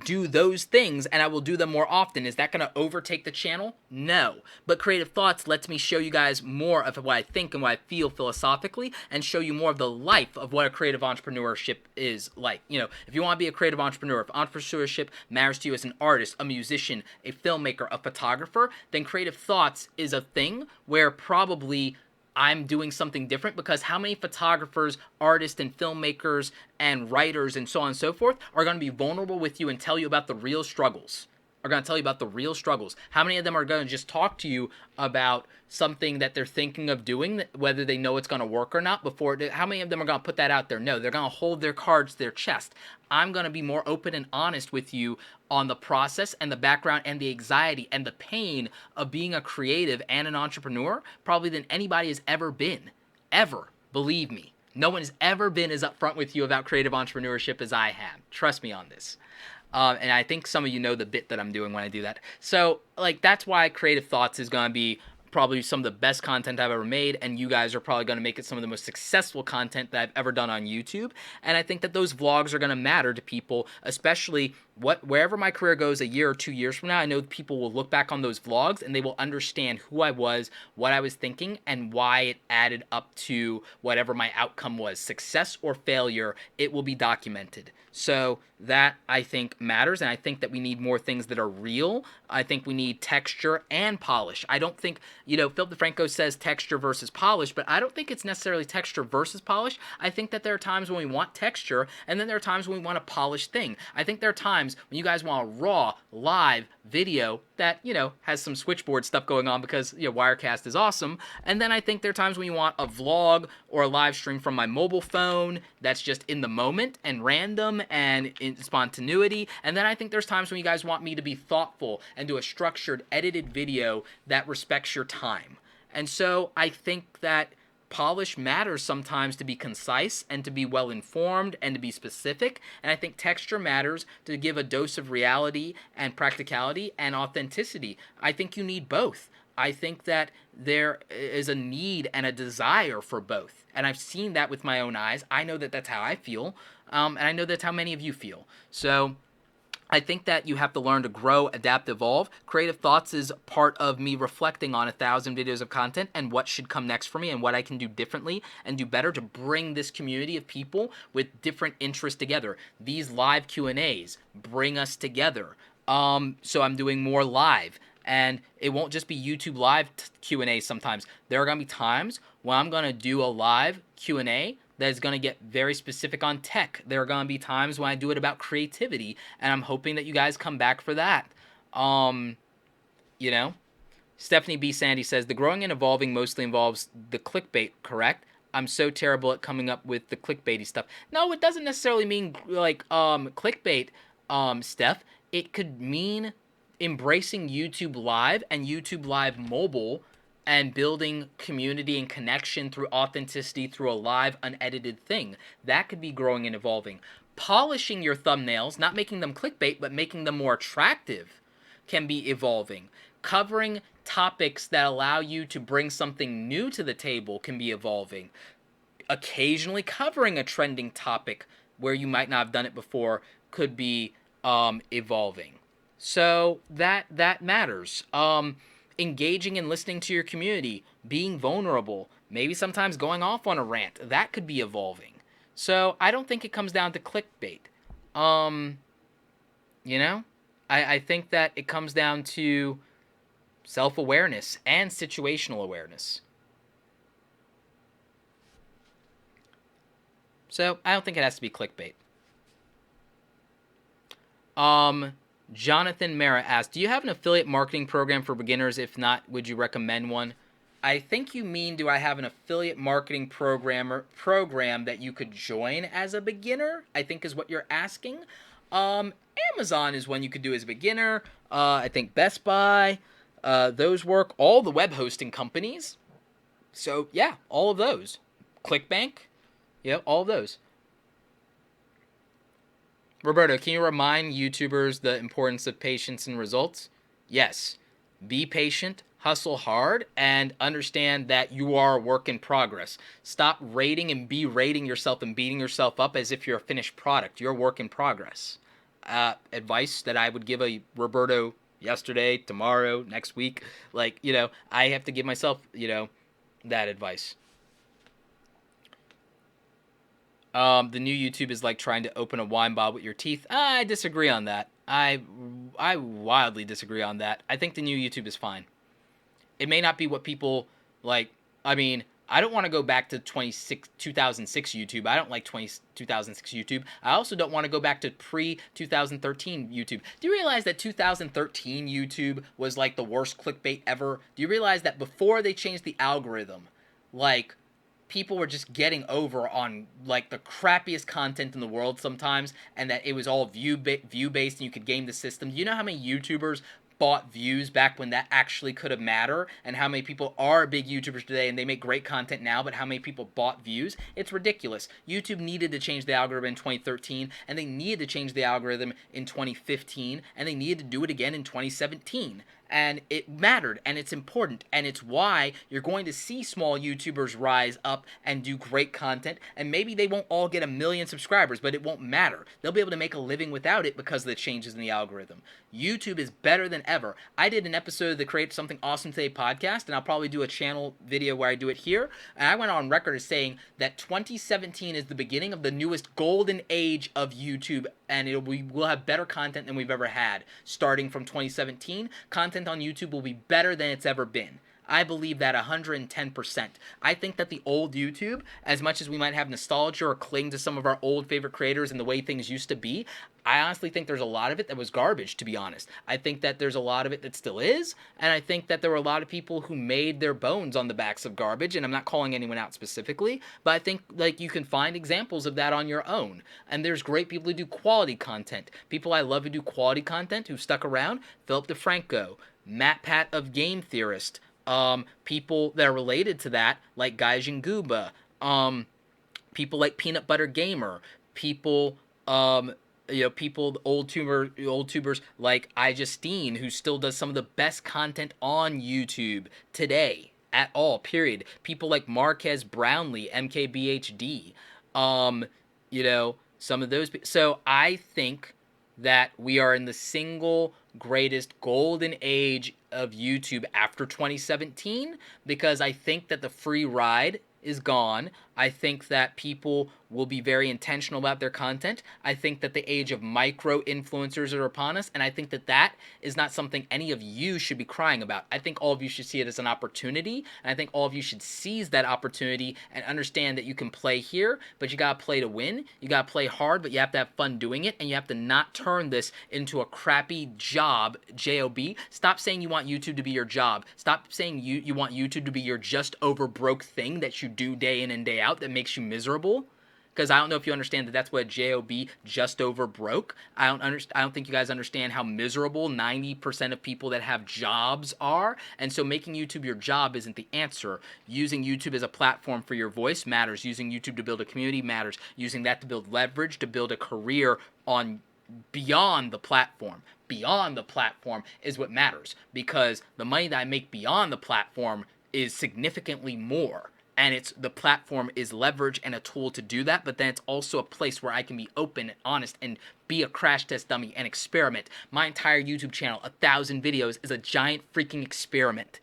do those things, and I will do them more often. Is that going to overtake the channel? No. But Creative Thoughts lets me show you guys more of what I think and what I feel philosophically, and show you more of the life of what a creative entrepreneurship is like. If you want to be a creative entrepreneur, if entrepreneurship matters to you as an artist, a musician, a filmmaker, a photographer, then Creative Thoughts is a thing where probably I'm doing something different, because how many photographers, artists, and filmmakers, and writers, and so on and so forth are going to be vulnerable with you and tell you about the real struggles? are going to tell you about the real struggles? How many of them are going to just talk to you about something that they're thinking of doing, whether they know it's going to work or not before? How many of them are going to put that out there? No, they're going to hold their cards to their chest. I'm going to be more open and honest with you on the process and the background and the anxiety and the pain of being a creative and an entrepreneur probably than anybody has ever been. Ever. Believe me. No one has ever been as upfront with you about creative entrepreneurship as I have. Trust me on this. And I think some of you know the bit that I'm doing when I do that. So, like, that's why Creative Thoughts is going to be probably some of the best content I've ever made, and you guys are probably going to make it some of the most successful content that I've ever done on YouTube. And I think that those vlogs are going to matter to people, especially wherever my career goes a year or 2 years from now. I know people will look back on those vlogs and they will understand who I was, what I was thinking, and why it added up to whatever my outcome was. Success or failure, it will be documented. So that, I think, matters, and I think that we need more things that are real. I think we need texture and polish. I don't think, Philip DeFranco says texture versus polish, but I don't think it's necessarily texture versus polish. I think that there are times when we want texture, and then there are times when we want a polished thing. I think there are times when you guys want a raw, live video that, has some switchboard stuff going on because, Wirecast is awesome. And then I think there are times when you want a vlog or a live stream from my mobile phone that's just in the moment and random and in spontaneity. And then I think there's times when you guys want me to be thoughtful and do a structured, edited video that respects your time. And so I think that polish matters sometimes to be concise and to be well informed and to be specific. And I think texture matters to give a dose of reality and practicality and authenticity. I think you need both. I think that there is a need and a desire for both. And I've seen that with my own eyes. I know that that's how I feel. And I know that's how many of you feel. So I think that you have to learn to grow, adapt, evolve. Creative Thoughts is part of me reflecting on 1,000 videos of content and what should come next for me and what I can do differently and do better to bring this community of people with different interests together. These live Q&As bring us together. So I'm doing more live. And it won't just be YouTube live Q&A sometimes. There are going to be times when I'm going to do a live Q&A that is going to get very specific on tech. There are going to be times when I do it about creativity, and I'm hoping that you guys come back for that. Stephanie B. Sandy says, the growing and evolving mostly involves the clickbait, correct? I'm so terrible at coming up with the clickbaity stuff. No, it doesn't necessarily mean, clickbait, Steph. It could mean embracing YouTube Live and YouTube Live Mobile and building community and connection through authenticity through a live, unedited thing. That could be growing and evolving. Polishing your thumbnails, not making them clickbait, but making them more attractive, can be evolving. Covering topics that allow you to bring something new to the table can be evolving. Occasionally covering a trending topic where you might not have done it before could be evolving. So that matters. Engaging and listening to your community, being vulnerable, maybe sometimes going off on a rant, that could be evolving. So I don't think it comes down to clickbait. I think that it comes down to self-awareness and situational awareness. So I don't think it has to be clickbait. Jonathan Mara asked, do you have an affiliate marketing program for beginners? If not, would you recommend one? I think you mean, do I have an affiliate marketing program that you could join as a beginner? I think is what you're asking. Amazon is one you could do as a beginner. I think Best Buy, those work. All the web hosting companies. So yeah, all of those. ClickBank, all of those. Roberto, can you remind YouTubers the importance of patience and results? Yes. Be patient, hustle hard, and understand that you are a work in progress. Stop rating and berating yourself and beating yourself up as if you're a finished product. You're a work in progress. Advice that I would give a Roberto yesterday, tomorrow, next week. I have to give myself, that advice. The new YouTube is like trying to open a wine bottle with your teeth. I disagree on that. I wildly disagree on that. I think the new YouTube is fine. It may not be what people like. I mean, I don't want to go back to 2006 YouTube. I don't like 2006 YouTube. I also don't want to go back to pre-2013 YouTube. Do you realize that 2013 YouTube was like the worst clickbait ever? Do you realize that before they changed the algorithm, like, people were just getting over on like the crappiest content in the world sometimes, and that it was all view based and you could game the system? Do you know how many YouTubers bought views back when that actually could have mattered, and how many people are big YouTubers today and they make great content now, but how many people bought views? It's ridiculous. YouTube needed to change the algorithm in 2013, and they needed to change the algorithm in 2015, and they needed to do it again in 2017. And it mattered, and it's important, and it's why you're going to see small YouTubers rise up and do great content, and maybe they won't all get 1 million subscribers, but it won't matter. They'll be able to make a living without it because of the changes in the algorithm. YouTube is better than ever. I did an episode of the Create Something Awesome Today podcast, and I'll probably do a channel video where I do it here, and I went on record as saying that 2017 is the beginning of the newest golden age of YouTube, and we will have better content than we've ever had. Starting from 2017, content on YouTube will be better than it's ever been. I believe that 110%. I think that the old YouTube, as much as we might have nostalgia or cling to some of our old favorite creators and the way things used to be, I honestly think there's a lot of it that was garbage, to be honest. I think that there's a lot of it that still is, and I think that there were a lot of people who made their bones on the backs of garbage, and I'm not calling anyone out specifically, but I think like you can find examples of that on your own. And there's great people who do quality content. People I love who do quality content who stuck around: Philip DeFranco, Matt Pat of Game Theorist, people that are related to that, like Gaijin Guba, people like Peanut Butter Gamer, people, people, old tubers like iJustine, who still does some of the best content on YouTube today at all, period. People like Marquez Brownlee, MKBHD, some of those. So I think that we are in the single greatest golden age of YouTube after 2017, because I think that the free ride is gone. I think that people will be very intentional about their content. I think that the age of micro influencers are upon us, and I think that that is not something any of you should be crying about. I think all of you should see it as an opportunity, and I think all of you should seize that opportunity and understand that you can play here, but you gotta play to win. You gotta play hard, but you have to have fun doing it, and you have to not turn this into a crappy job, J-O-B. Stop saying you want YouTube to be your job. Stop saying you want YouTube to be your just over broke thing that you do day in and day out that makes you miserable. Because I don't know if you understand that that's what J-O-B, just over broke. I don't think you guys understand how miserable 90% of people that have jobs are. And so making YouTube your job isn't the answer. Using YouTube as a platform for your voice matters. Using YouTube to build a community matters. Using that to build leverage, to build a career on beyond the platform. Beyond the platform is what matters. Because the money that I make beyond the platform is significantly more. And the platform is leverage and a tool to do that, but then it's also a place where I can be open and honest and be a crash test dummy and experiment. My entire YouTube channel, 1,000 videos, is a giant freaking experiment.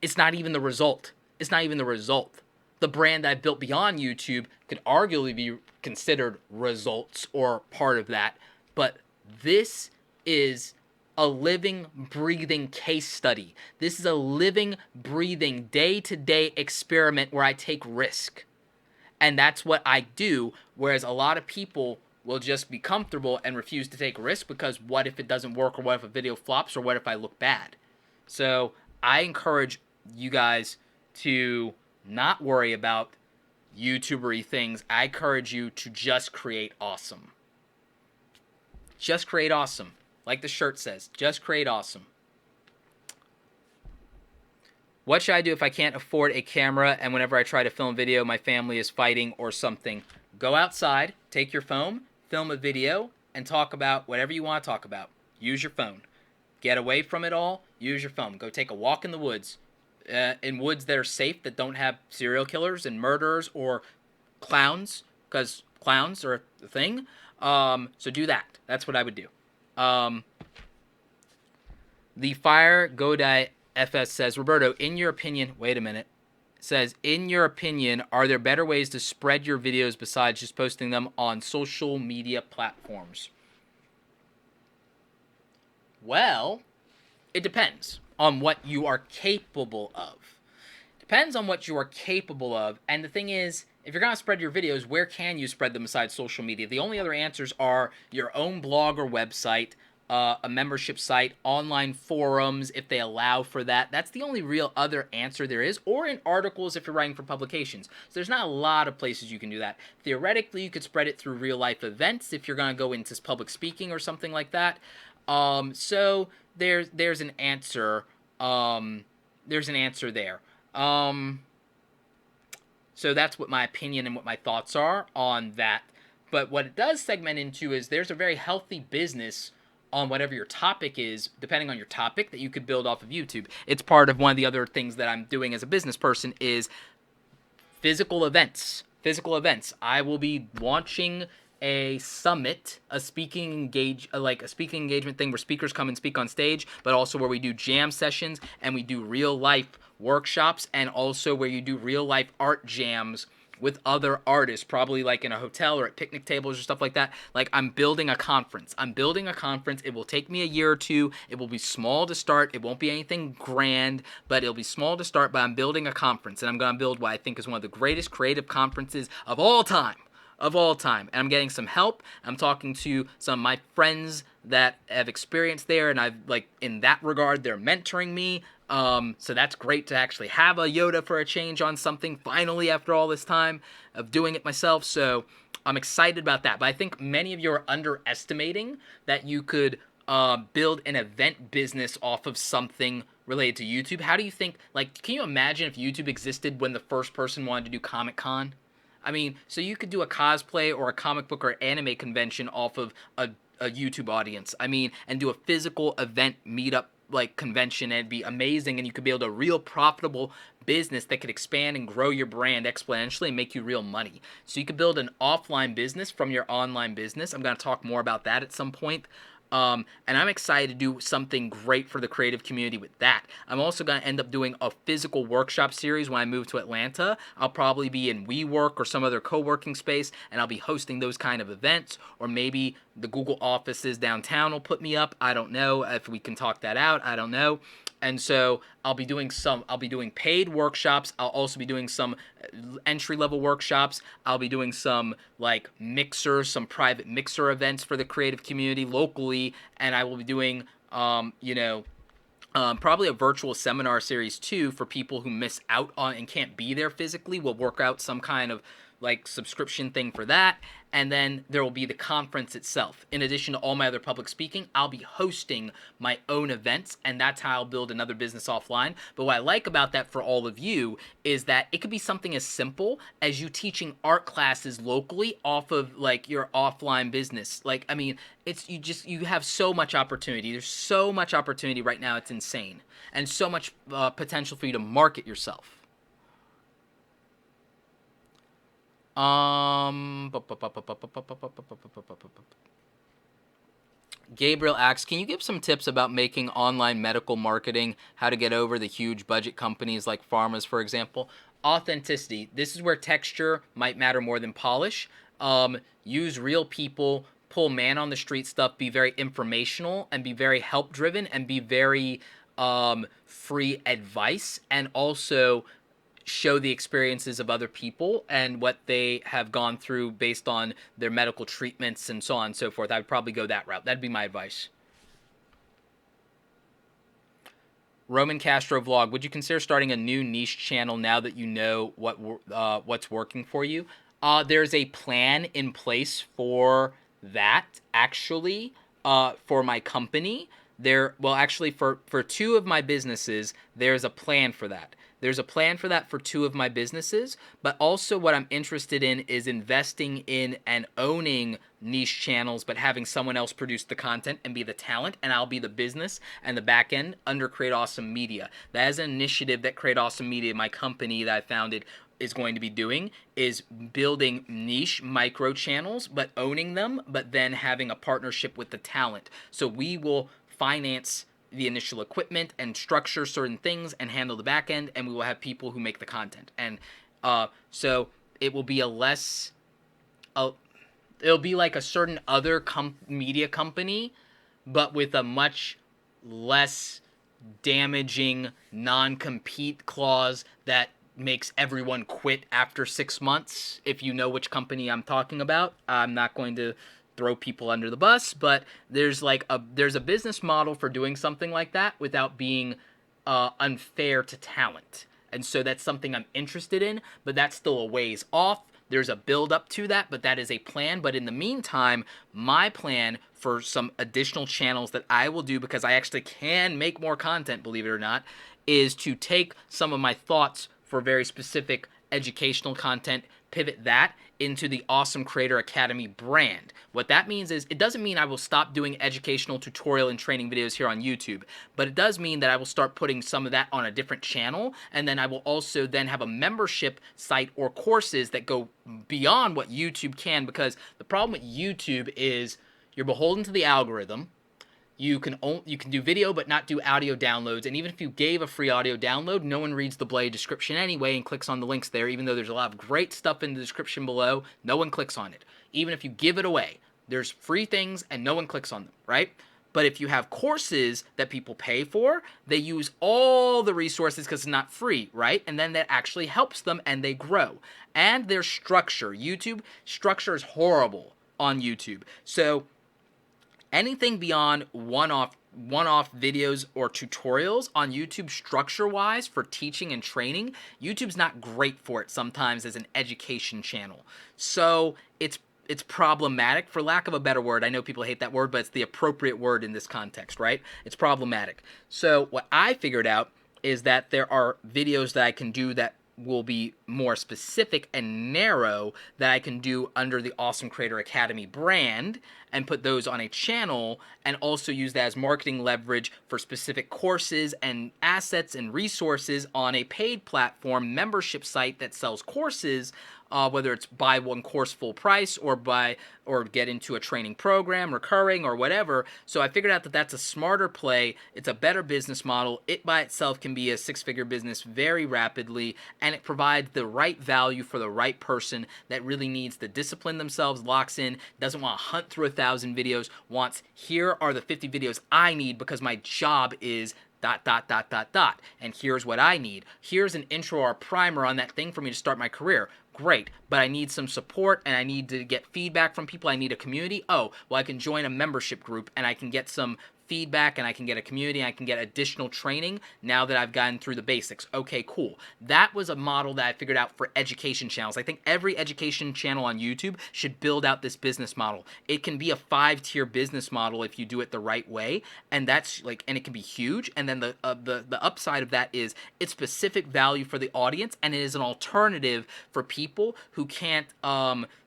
It's not even the result. It's not even the result. The brand that I built beyond YouTube could arguably be considered results or part of that, but this is a living, breathing case study. This is a living, breathing, day-to-day experiment where I take risk. And that's what I do, whereas a lot of people will just be comfortable and refuse to take risk because what if it doesn't work, or what if a video flops, or what if I look bad? So I encourage you guys to not worry about YouTubery things. I encourage you to just create awesome. Just create awesome. Like the shirt says, just create awesome. What should I do if I can't afford a camera and whenever I try to film video, my family is fighting or something? Go outside, take your phone, film a video, and talk about whatever you want to talk about. Use your phone. Get away from it all, use your phone. Go take a walk in the woods. In woods that are safe, that don't have serial killers and murderers or clowns, because clowns are a thing. So do that. That's what I would do. The Fire Godai FS says, Roberto, in your opinion, wait a minute, says, in your opinion, are there better ways to spread your videos besides just posting them on social media platforms? Well, it depends on what you are capable of. Depends on what you are capable of. And the thing is, if you're going to spread your videos, where can you spread them besides social media? The only other answers are your own blog or website, a membership site, online forums if they allow for that. That's the only real other answer there is, or in articles if you're writing for publications. So there's not a lot of places you can do that. Theoretically, you could spread it through real life events if you're going to go into public speaking or something like that. So there's an answer. There's an answer there. So that's what my opinion and what my thoughts are on that. But what it does segment into is there's a very healthy business on whatever your topic is, depending on your topic, that you could build off of YouTube. It's part of one of the other things that I'm doing as a business person is physical events. Physical events. I will be launching a summit, a speaking engagement thing where speakers come and speak on stage, but also where we do jam sessions and we do real life workshops, and also where you do real life art jams with other artists, probably like in a hotel or at picnic tables or stuff like that. Like, I'm building a conference. It will take me a year or two. It will be small to start. It won't be anything grand, but it'll be small to start, but I'm building a conference, and I'm going to build what I think is one of the greatest creative conferences of all time. And I'm getting some help. I'm talking to some of my friends that have experience there, and I've, like, in that regard, they're mentoring me. So that's great to actually have a Yoda for a change on something finally after all this time of doing it myself. So I'm excited about that. But I think many of you are underestimating that you could build an event business off of something related to YouTube. How do you think, like, can you imagine if YouTube existed when the first person wanted to do Comic-Con? I mean, so you could do a cosplay or a comic book or anime convention off of a YouTube audience. I mean, and do a physical event meetup like convention, and it'd be amazing, and you could build a real profitable business that could expand and grow your brand exponentially and make you real money. So you could build an offline business from your online business. I'm going to talk more about that at some point. And I'm excited to do something great for the creative community with that. I'm also going to end up doing a physical workshop series when I move to Atlanta. I'll probably be in WeWork or some other co-working space, and I'll be hosting those kind of events, or maybe the Google offices downtown will put me up. I don't know if we can talk that out. I don't know. And so I'll be doing paid workshops. I'll also be doing some entry-level workshops. I'll be doing some like some private mixer events for the creative community locally, and I will be doing probably a virtual seminar series too for people who miss out on and can't be there physically. We'll work out some kind of like subscription thing for that, and then there will be the conference itself. In addition to all my other public speaking, I'll be hosting my own events, and that's how I'll build another business offline. But what I like about that for all of you is that it could be something as simple as you teaching art classes locally off of like your offline business. Like, I mean, you have so much opportunity. There's so much opportunity right now. It's insane, and so much potential for you to market yourself. Gabriel asks, can you give some tips about making online medical marketing, how to get over the huge budget companies like pharmas, for example? Authenticity. This is where texture might matter more than polish. Use real people, pull man on the street stuff, be very informational and be very help driven and be very free advice, and also show the experiences of other people and what they have gone through based on their medical treatments and so on and so forth. I would probably go that route. That'd be my advice. Roman Castro vlog. Would you consider starting a new niche channel now that you know what's working for you? There's a plan in place for that, actually, for my company. Actually, for two of my businesses, there's a plan for that. There's a plan for that for two of my businesses, but also what I'm interested in is investing in and owning niche channels, but having someone else produce the content and be the talent, and I'll be the business and the back end under Create Awesome Media. That is an initiative that Create Awesome Media, my company that I founded, is going to be doing, is building niche micro channels, but owning them, but then having a partnership with the talent. So we will finance the initial equipment and structure certain things and handle the back end, and we will have people who make the content. And so it will be it'll be like a certain other media company, but with a much less damaging non-compete clause that makes everyone quit after 6 months. If you know which company I'm talking about, I'm not going to throw people under the bus, but there's a business model for doing something like that without being unfair to talent. And so that's something I'm interested in, but that's still a ways off. There's a build up to that, but that is a plan. But in the meantime, my plan for some additional channels that I will do, because I actually can make more content, believe it or not, is to take some of my thoughts for very specific educational content, pivot that into the Awesome Creator Academy brand. What that means is, it doesn't mean I will stop doing educational tutorial and training videos here on YouTube, but it does mean that I will start putting some of that on a different channel, and then I will also then have a membership site or courses that go beyond what YouTube can, because the problem with YouTube is you're beholden to the algorithm. You can do video but not do audio downloads, and even if you gave a free audio download, no one reads the below description anyway and clicks on the links there. Even though there's a lot of great stuff in the description below, no one clicks on it. Even if you give it away, there's free things and no one clicks on them, right? But if you have courses that people pay for, they use all the resources because it's not free, right? And then that actually helps them and they grow. And their structure, YouTube structure is horrible on YouTube. So anything beyond one-off videos or tutorials on YouTube structure-wise for teaching and training, YouTube's not great for it sometimes as an education channel. So it's problematic, for lack of a better word. I know people hate that word, but it's the appropriate word in this context, right? It's problematic. So what I figured out is that there are videos that I can do that will be more specific and narrow that I can do under the Awesome Creator Academy brand and put those on a channel, and also use that as marketing leverage for specific courses and assets and resources on a paid platform membership site that sells courses, whether it's buy one course full price or get into a training program, recurring or whatever. So I figured out that that's a smarter play. It's a better business model. It by itself can be a six-figure business very rapidly, and it provides the right value for the right person that really needs to discipline themselves, locks in, doesn't want to hunt through 1,000 videos, wants, here are the 50 videos I need because my job is ... And here's what I need. Here's an intro or primer on that thing for me to start my career. Great, but I need some support and I need to get feedback from people. I need a community. Oh, well, I can join a membership group and I can get some feedback and I can get a community and I can get additional training now that I've gotten through the basics. Okay, cool. That was a model that I figured out for education channels. I think every education channel on YouTube should build out this business model. It can be a 5-tier business model if you do it the right way, and that's and it can be huge. And then the upside of that is it's specific value for the audience, and it is an alternative for people who can't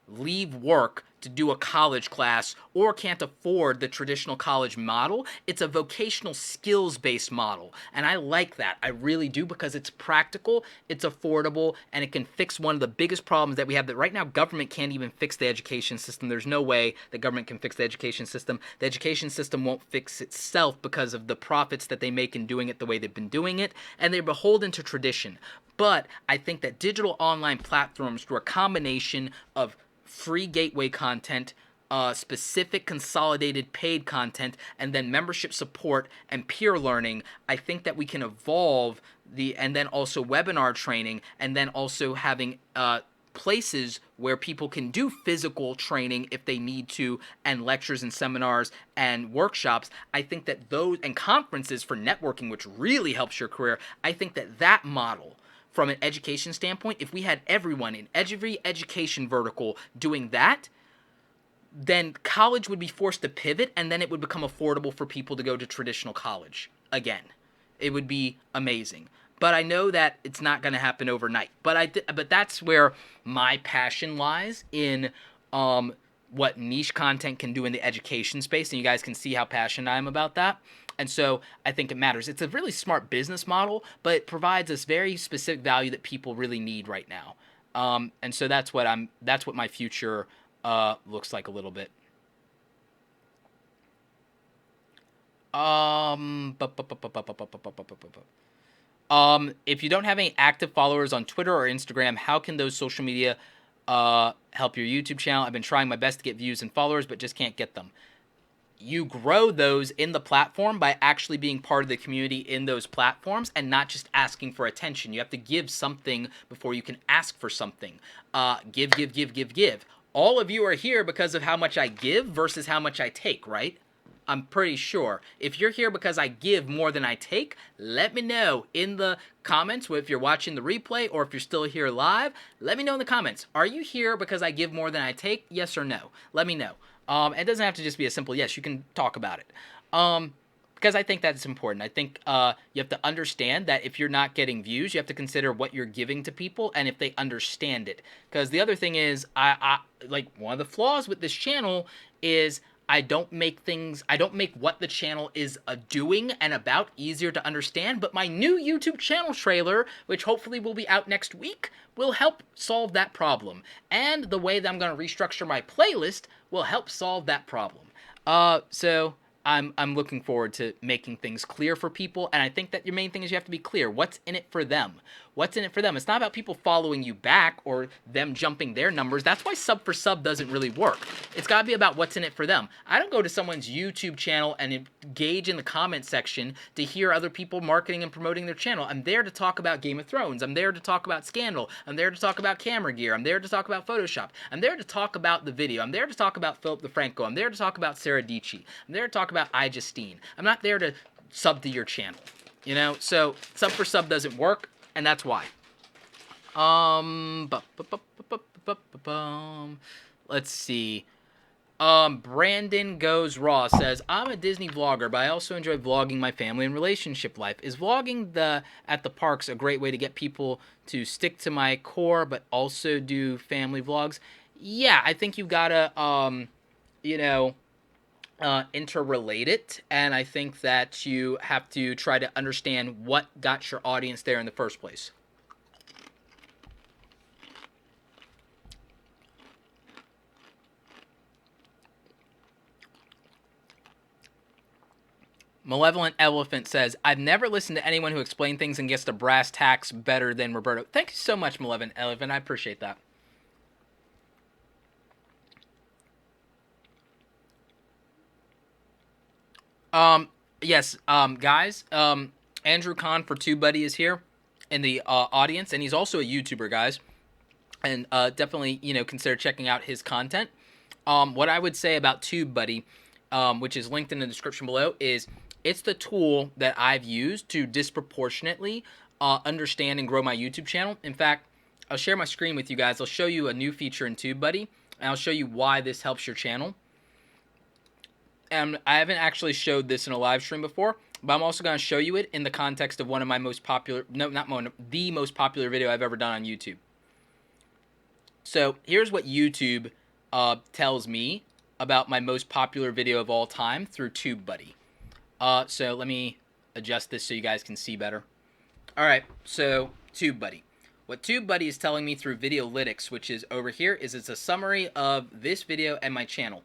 leave work to do a college class or can't afford the traditional college model. It's a vocational skills-based model, and I like that. I really do, because it's practical, it's affordable, and it can fix one of the biggest problems that we have, that right now government can't even fix the education system. There's no way the government can fix the education system. The education system won't fix itself because of the profits that they make in doing it the way they've been doing it, and they're beholden to tradition. But I think that digital online platforms, through a combination of free gateway content, specific consolidated paid content, and then membership support and peer learning, I think that we can evolve and then also webinar training, and then also having places where people can do physical training if they need to, and lectures and seminars and workshops. I think that those, and conferences for networking, which really helps your career, I think that that model, from an education standpoint, if we had everyone in every education vertical doing that, then college would be forced to pivot, and then it would become affordable for people to go to traditional college again. It would be amazing. But I know that it's not going to happen overnight. But that's where my passion lies, in what niche content can do in the education space, and you guys can see how passionate I am about that. And so I think it matters. It's a really smart business model, but it provides us very specific value that people really need right now. And so that's what my future looks like a little bit. If you don't have any active followers on Twitter or Instagram, how can those social media help your YouTube channel? I've been trying my best to get views and followers, but just can't get them. you grow those in the platform by actually being part of the community in those platforms and not just asking for attention. You have to give something before you can ask for something. Give. All of you are here because of how much I give versus how much I take, right? I'm pretty sure. If you're here because I give more than I take, let me know in the comments. If you're watching the replay or if you're still here live, let me know in the comments. Are you here because I give more than I take? Yes or no? Let me know. It doesn't have to just be a simple yes. You can talk about it. Because I think that's important. I think you have to understand that if you're not getting views, you have to consider what you're giving to people and if they understand it. Because the other thing is, I like one of the flaws with this channel is I don't make what the channel is doing and about easier to understand, but my new YouTube channel trailer, which hopefully will be out next week, will help solve that problem. And the way that I'm going to restructure my playlist will help solve that problem. So I'm looking forward to making things clear for people, and I think that your main thing is you have to be clear. What's in it for them? What's in it for them? It's not about people following you back or them jumping their numbers. That's why sub for sub doesn't really work. It's got to be about what's in it for them. I don't go to someone's YouTube channel and engage in the comment section to hear other people marketing and promoting their channel. I'm there to talk about Game of Thrones. I'm there to talk about Scandal. I'm there to talk about camera gear. I'm there to talk about Photoshop. I'm there to talk about the video. I'm there to talk about Philip DeFranco. I'm there to talk about Sarah Dici. I'm there to talk about iJustine. I'm not there to sub to your channel. You know, so sub for sub doesn't work, and that's why. Let's see. Brandon Goes Raw says, I'm a Disney vlogger, but I also enjoy vlogging my family and relationship life. Is vlogging at the parks a great way to get people to stick to my core, but also do family vlogs? Yeah, I think you've got to, interrelate it, and I think that you have to try to understand what got your audience there in the first place. Malevolent Elephant says, I've never listened to anyone who explains things and gets the brass tacks better than Roberto. Thank you so much, Malevolent Elephant. I appreciate that. Yes, guys, Andrew Kahn for TubeBuddy is here in the audience, and he's also a YouTuber, guys. And definitely, consider checking out his content. What I would say about TubeBuddy, which is linked in the description below, is it's the tool that I've used to disproportionately understand and grow my YouTube channel. In fact, I'll share my screen with you guys. I'll show you a new feature in TubeBuddy, and I'll show you why this helps your channel. And I haven't actually showed this in a live stream before, but I'm also going to show you it in the context of one of my most popular, the most popular video I've ever done on YouTube. So here's what YouTube tells me about my most popular video of all time through TubeBuddy. So let me adjust this so you guys can see better. All right, so TubeBuddy. What TubeBuddy is telling me through Videolytics, which is over here, is it's a summary of this video and my channel.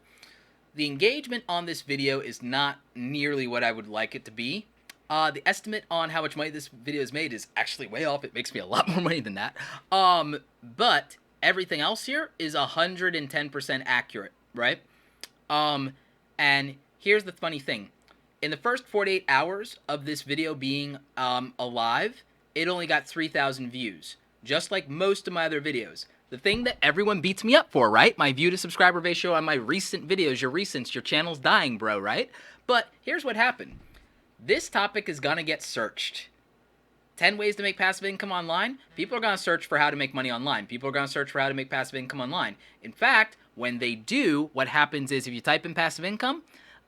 The engagement on this video is not nearly what I would like it to be. The estimate on how much money this video has made is actually way off. It makes me a lot more money than that. But everything else here is 110% accurate, right? And here's the funny thing. In the first 48 hours of this video being alive, it only got 3,000 views, just like most of my other videos. The thing that everyone beats me up for, right? My view to subscriber ratio on my recent videos, your channel's dying, bro, right? But here's what happened. This topic is gonna get searched. 10 ways to make passive income online. People are gonna search for how to make money online. People are gonna search for how to make passive income online. In fact, when they do, what happens is if you type in passive income,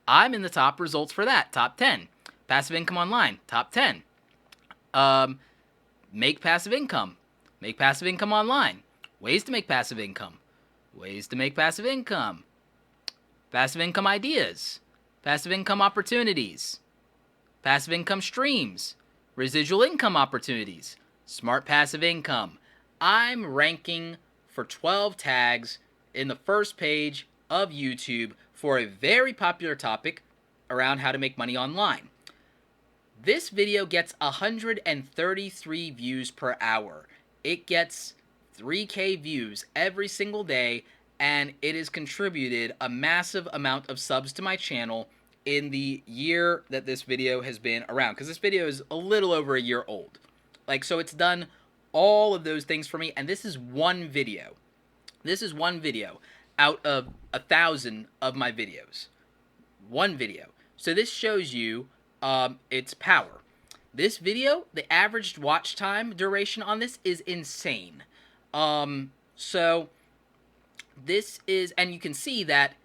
I'm in the top results for that, top 10. Passive income online, top 10. Make passive income online. Ways to make passive income. Ways to make passive income. Passive income ideas. Passive income opportunities. Passive income streams. Residual income opportunities. Smart passive income. I'm ranking for 12 tags in the first page of YouTube for a very popular topic around how to make money online. This video gets 133 views per hour. It gets 3K views every single day, and it has contributed a massive amount of subs to my channel in the year that this video has been around, because this video is a little over a year old. Like, so it's done all of those things for me, and this is one video. This is one video out of 1,000 of my videos. One video. So this shows you its power. This video, the average watch time duration on this is insane. So this is, and you can see that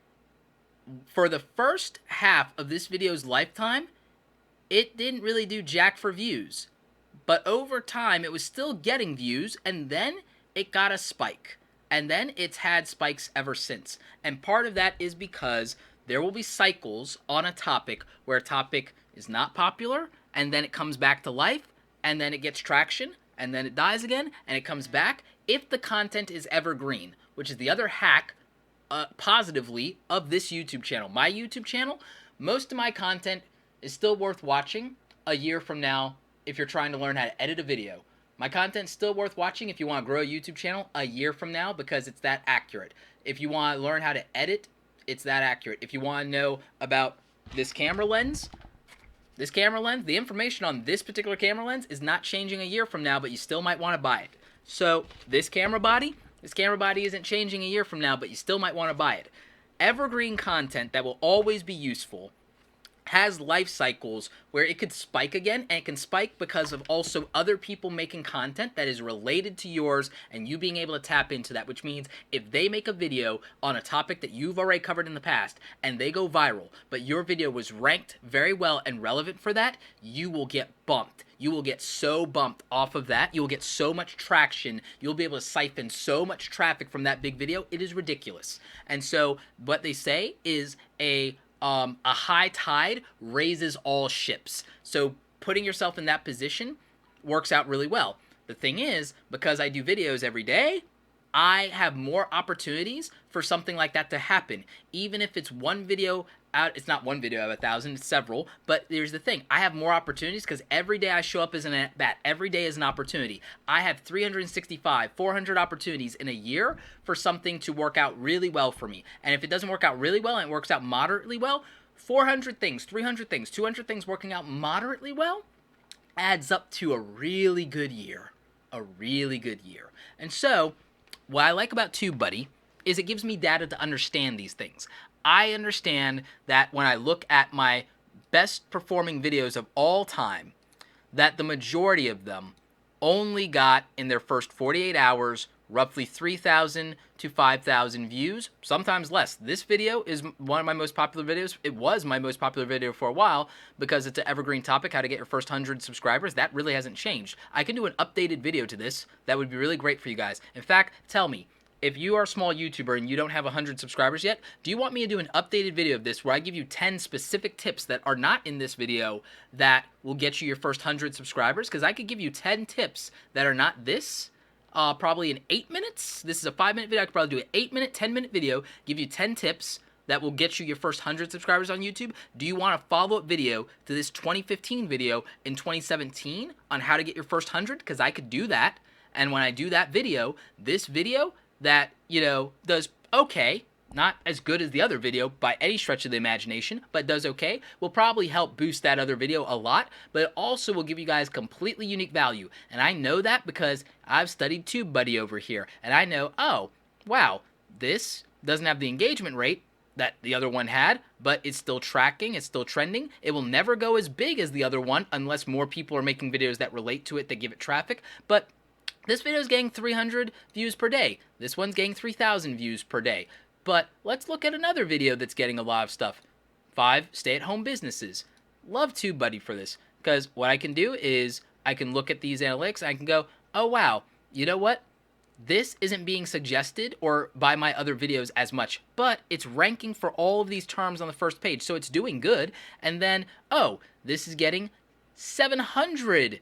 for the first half of this video's lifetime, it didn't really do jack for views. But over time, it was still getting views, and then it got a spike. And then it's had spikes ever since. And part of that is because there will be cycles on a topic where a topic is not popular, and then it comes back to life, and then it gets traction, and then it dies again, and it comes back, if the content is evergreen, which is the other hack, positively, of this YouTube channel. My YouTube channel, most of my content is still worth watching a year from now if you're trying to learn how to edit a video. My content's still worth watching if you want to grow a YouTube channel a year from now, because it's that accurate. If you want to learn how to edit, it's that accurate. If you want to know about this camera lens, the information on this particular camera lens is not changing a year from now, but you still might want to buy it. So this camera body isn't changing a year from now, but you still might want to buy it. Evergreen content that will always be useful has life cycles where it could spike again, and it can spike because of also other people making content that is related to yours and you being able to tap into that, which means if they make a video on a topic that you've already covered in the past and they go viral, but your video was ranked very well and relevant for that, you will get bumped. You will get so bumped off of that. You will get so much traction. You'll be able to siphon so much traffic from that big video. It is ridiculous. And so what they say is a high tide raises all ships. So putting yourself in that position works out really well. The thing is, because I do videos every day, I have more opportunities for something like that to happen. Even if it's one video out, it's not one video out of 1,000, it's several, but here's the thing. I have more opportunities because every day I show up as an at-bat. Every day is an opportunity. I have 365, 400 opportunities in a year for something to work out really well for me. And if it doesn't work out really well and it works out moderately well, 400 things, 300 things, 200 things working out moderately well adds up to a really good year. A really good year. And so, what I like about TubeBuddy is it gives me data to understand these things. I understand that when I look at my best performing videos of all time, that the majority of them only got in their first 48 hours roughly 3,000 to 5,000 views, sometimes less. This video is one of my most popular videos. It was my most popular video for a while because it's an evergreen topic, how to get your first 100 subscribers. That really hasn't changed. I can do an updated video to this. That would be really great for you guys. In fact, tell me, if you are a small YouTuber and you don't have 100 subscribers yet, do you want me to do an updated video of this where I give you 10 specific tips that are not in this video that will get you your first 100 subscribers? Because I could give you 10 tips that are not this, probably in 8 minutes. This is a 5-minute video. I could probably do an 8-minute, 10-minute video, give you 10 tips that will get you your first 100 subscribers on YouTube. Do you want a follow-up video to this 2015 video in 2017 on how to get your first 100? Because I could do that. And when I do that video, this video that, you know, does okay, not as good as the other video by any stretch of the imagination, but does okay, will probably help boost that other video a lot, but it also will give you guys completely unique value. And I know that because I've studied TubeBuddy over here, and I know, oh, wow, this doesn't have the engagement rate that the other one had, but it's still tracking, it's still trending. It will never go as big as the other one unless more people are making videos that relate to it, that give it traffic, but this video is getting 300 views per day. This one's getting 3,000 views per day. But let's look at another video that's getting a lot of stuff. 5 stay-at-home businesses. Love TubeBuddy for this, because what I can do is I can look at these analytics and I can go, oh wow, you know what? This isn't being suggested or by my other videos as much, but it's ranking for all of these terms on the first page, so it's doing good. And then, oh, this is getting 700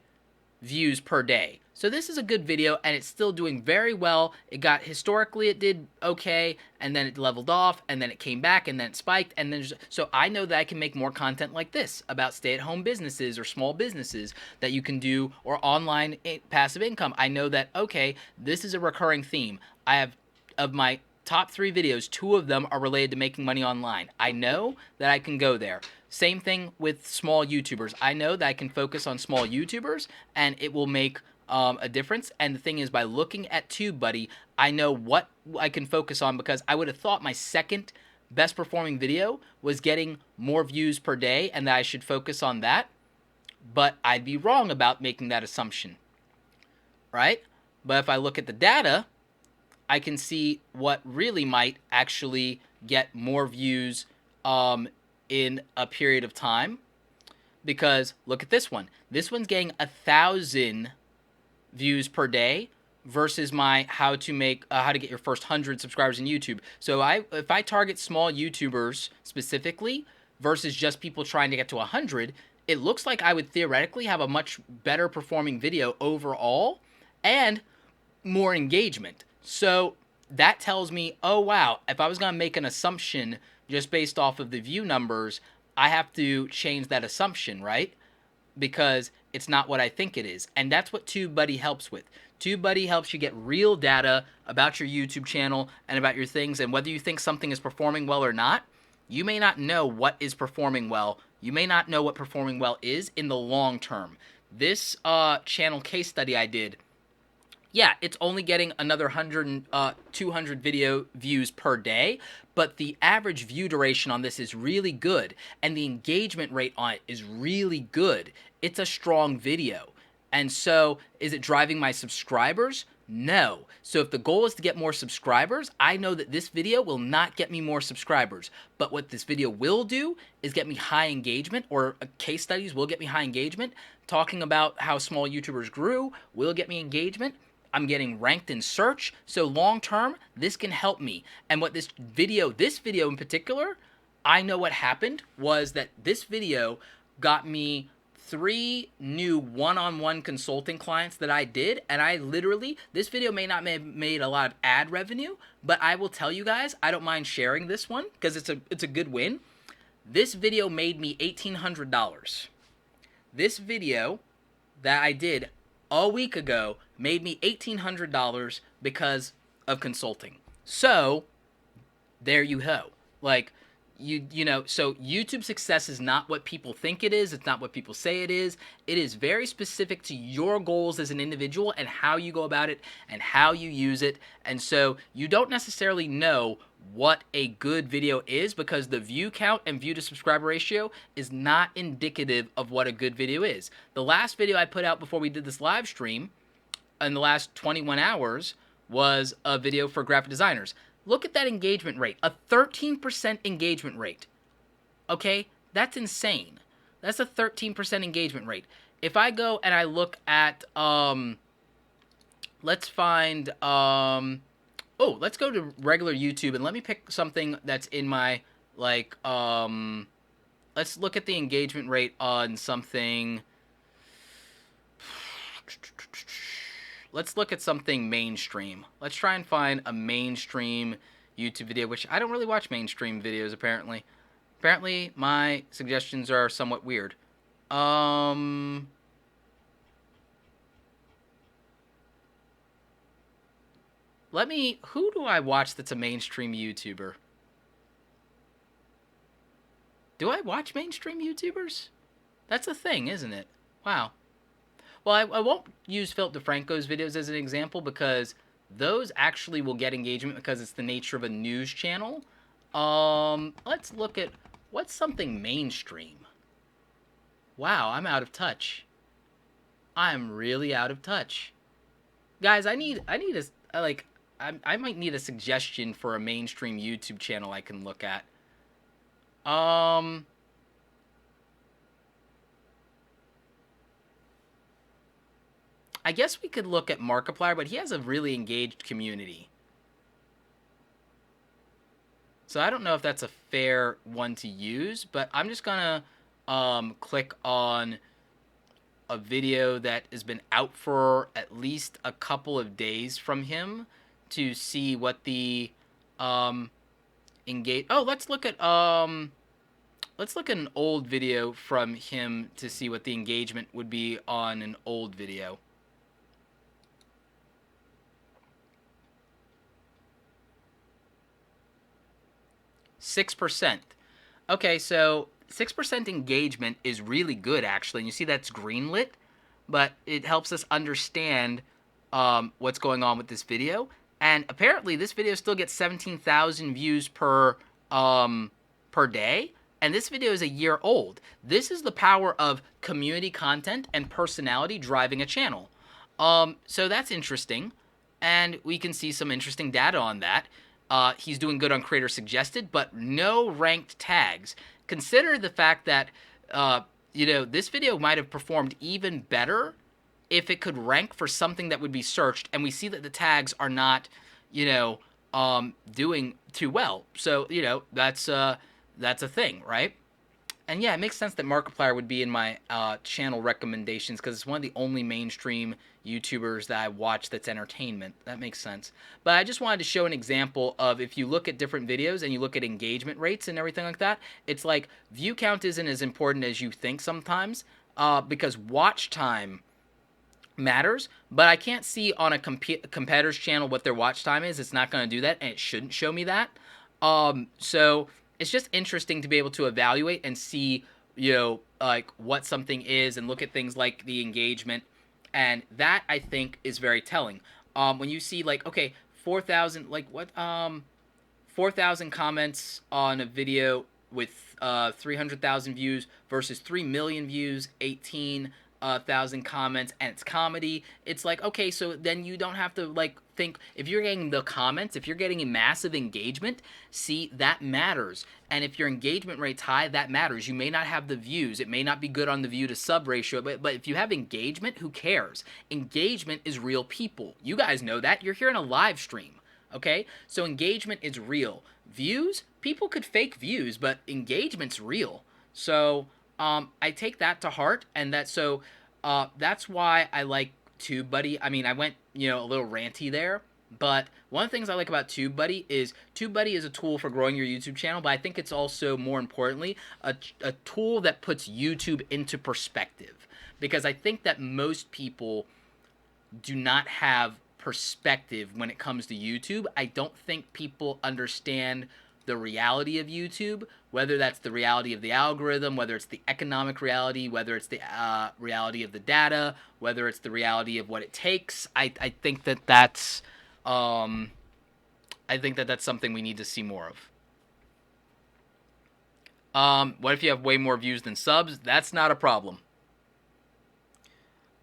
views per day. So this is a good video, and it's still doing very well. It got, historically it did okay, and then it leveled off, and then it came back, and then it spiked, and then, so I know that I can make more content like this about stay-at-home businesses or small businesses that you can do, or online passive income. I know that, okay, this is a recurring theme. I have, of my top 3 videos, 2 of them are related to making money online. I know that I can go there. Same thing with small YouTubers. I know that I can focus on small YouTubers and it will make a difference. And the thing is, by looking at TubeBuddy, I know what I can focus on, because I would have thought my second best performing video was getting more views per day and that I should focus on that. But I'd be wrong about making that assumption, right? But if I look at the data, I can see what really might actually get more views in a period of time. Because look at this one. This one's getting 1,000 views per day versus my how to get your first 100 subscribers in YouTube. So if I target small YouTubers specifically versus just people trying to get to 100, it looks like I would theoretically have a much better performing video overall and more engagement. So that tells me, oh wow, if I was going to make an assumption just based off of the view numbers, I have to change that assumption, right? Because it's not what I think it is. And that's what TubeBuddy helps with. TubeBuddy helps you get real data about your YouTube channel and about your things, and whether you think something is performing well or not. You may not know what is performing well. You may not know what performing well is in the long term. This channel case study I did, yeah, it's only getting another 100, 200 video views per day, but the average view duration on this is really good, and the engagement rate on it is really good. It's a strong video. And so, is it driving my subscribers? No. So if the goal is to get more subscribers, I know that this video will not get me more subscribers. But what this video will do is get me high engagement, or case studies will get me high engagement. Talking about how small YouTubers grew will get me engagement. I'm getting ranked in search. So long term, this can help me. And what this video in particular, I know what happened was that this video got me 3 new one-on-one consulting clients that I did, and I literally, this video may not have made a lot of ad revenue, but I will tell you guys, I don't mind sharing this one because it's a good win. This video made me $1,800. This video that I did a week ago made me $1,800 because of consulting. So there you go. Like, you know, so YouTube success is not what people think it is. It's not what people say it is. It is very specific to your goals as an individual and how you go about it and how you use it. And so you don't necessarily know what a good video is, because the view count and view to subscriber ratio is not indicative of what a good video is. The last video I put out before we did this live stream in the last 21 hours was a video for graphic designers. Look at that engagement rate, a 13% engagement rate. Okay, that's insane. That's a 13% engagement rate. If I go and I look at, let's find, let's go to regular YouTube and let me pick something that's in my, like, let's look at the engagement rate on something. Let's look at something mainstream. Let's try and find a mainstream YouTube video, which I don't really watch mainstream videos, apparently. Apparently, my suggestions are somewhat weird. Who do I watch that's a mainstream YouTuber? Do I watch mainstream YouTubers? That's a thing, isn't it? Wow. Well, I won't use Philip DeFranco's videos as an example, because those actually will get engagement because it's the nature of a news channel. Let's look at what's something mainstream. Wow, I'm out of touch. I'm really out of touch. Guys, I might need a suggestion for a mainstream YouTube channel I can look at. I guess we could look at Markiplier, but he has a really engaged community. So I don't know if that's a fair one to use, but I'm just gonna click on a video that has been out for at least a couple of days from him to see what the engage. Oh, let's look at an old video from him to see what the engagement would be on an old video. 6%. Okay, so 6% engagement is really good, actually. And you see that's greenlit, but it helps us understand what's going on with this video. And apparently, this video still gets 17,000 views per day. And this video is a year old. This is the power of community content and personality driving a channel. So that's interesting. And we can see some interesting data on that. He's doing good on creator suggested, but no ranked tags. Consider the fact that, this video might have performed even better if it could rank for something that would be searched, and we see that the tags are not, doing too well. So, that's a thing, right? And yeah, it makes sense that Markiplier would be in my channel recommendations because it's one of the only mainstream YouTubers that I watch that's entertainment. That makes sense. But I just wanted to show an example of if you look at different videos and you look at engagement rates and everything like that, it's like view count isn't as important as you think sometimes because watch time matters, but I can't see on a competitor's channel what their watch time is. It's not going to do that, and it shouldn't show me that. So it's just interesting to be able to evaluate and see, like what something is and look at things like the engagement. And that, I think, is very telling. When you see, like, okay, 4,000, like, 4,000 comments on a video with 300,000 views versus 3 million views, 18,000 comments, and it's comedy. It's like, okay, so then you don't have to, like, think, if you're getting the comments, if you're getting a massive engagement, see, that matters. And if your engagement rate's high, that matters. You may not have the views. It may not be good on the view to sub ratio, but if you have engagement, who cares? Engagement is real people. You guys know that. You're here in a live stream, okay? So engagement is real. Views, people could fake views, but engagement's real. So I take that to heart, and that's why I like TubeBuddy. I mean, I went, a little ranty there, but one of the things I like about TubeBuddy is a tool for growing your YouTube channel, but I think it's also, more importantly, a tool that puts YouTube into perspective, because I think that most people do not have perspective when it comes to YouTube. I don't think people understand the reality of YouTube, whether that's the reality of the algorithm, whether it's the economic reality, whether it's the reality of the data, whether it's the reality of what it takes. I think that's something we need to see more of. What if you have way more views than subs? That's not a problem.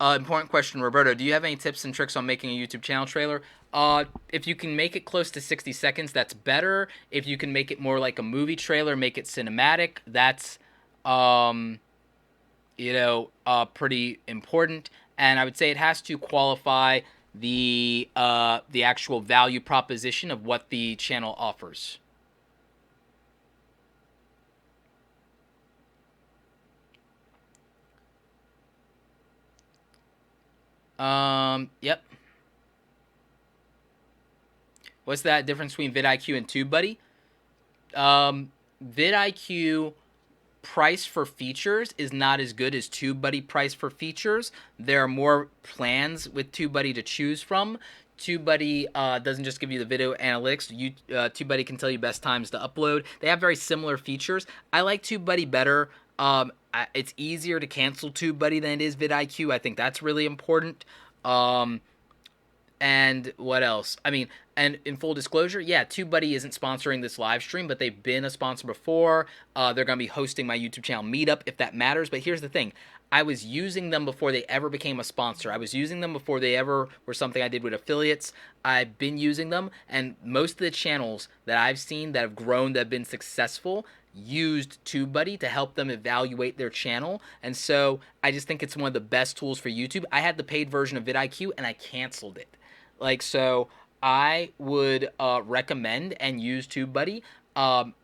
Important question, Roberto. Do you have any tips and tricks on making a YouTube channel trailer? If you can make it close to 60 seconds, that's better. If you can make it more like a movie trailer, make it cinematic, that's, pretty important. And I would say it has to qualify the actual value proposition of what the channel offers. Yep. What's that difference between vidIQ and TubeBuddy? vidIQ price for features is not as good as TubeBuddy price for features. There are more plans with TubeBuddy to choose from. TubeBuddy doesn't just give you the video analytics. TubeBuddy can tell you best times to upload. They have very similar features. I like TubeBuddy better. It's easier to cancel TubeBuddy than it is vidIQ. I think that's really important. And what else? I mean, and in full disclosure, yeah, TubeBuddy isn't sponsoring this live stream, but they've been a sponsor before. They're going to be hosting my YouTube channel meetup, if that matters. But here's the thing. I was using them before they ever became a sponsor. I was using them before they ever were something I did with affiliates. I've been using them, and most of the channels that I've seen that have grown, that have been successful, used TubeBuddy to help them evaluate their channel. And so I just think it's one of the best tools for YouTube. I had the paid version of vidIQ, and I canceled it. So I would recommend and use TubeBuddy.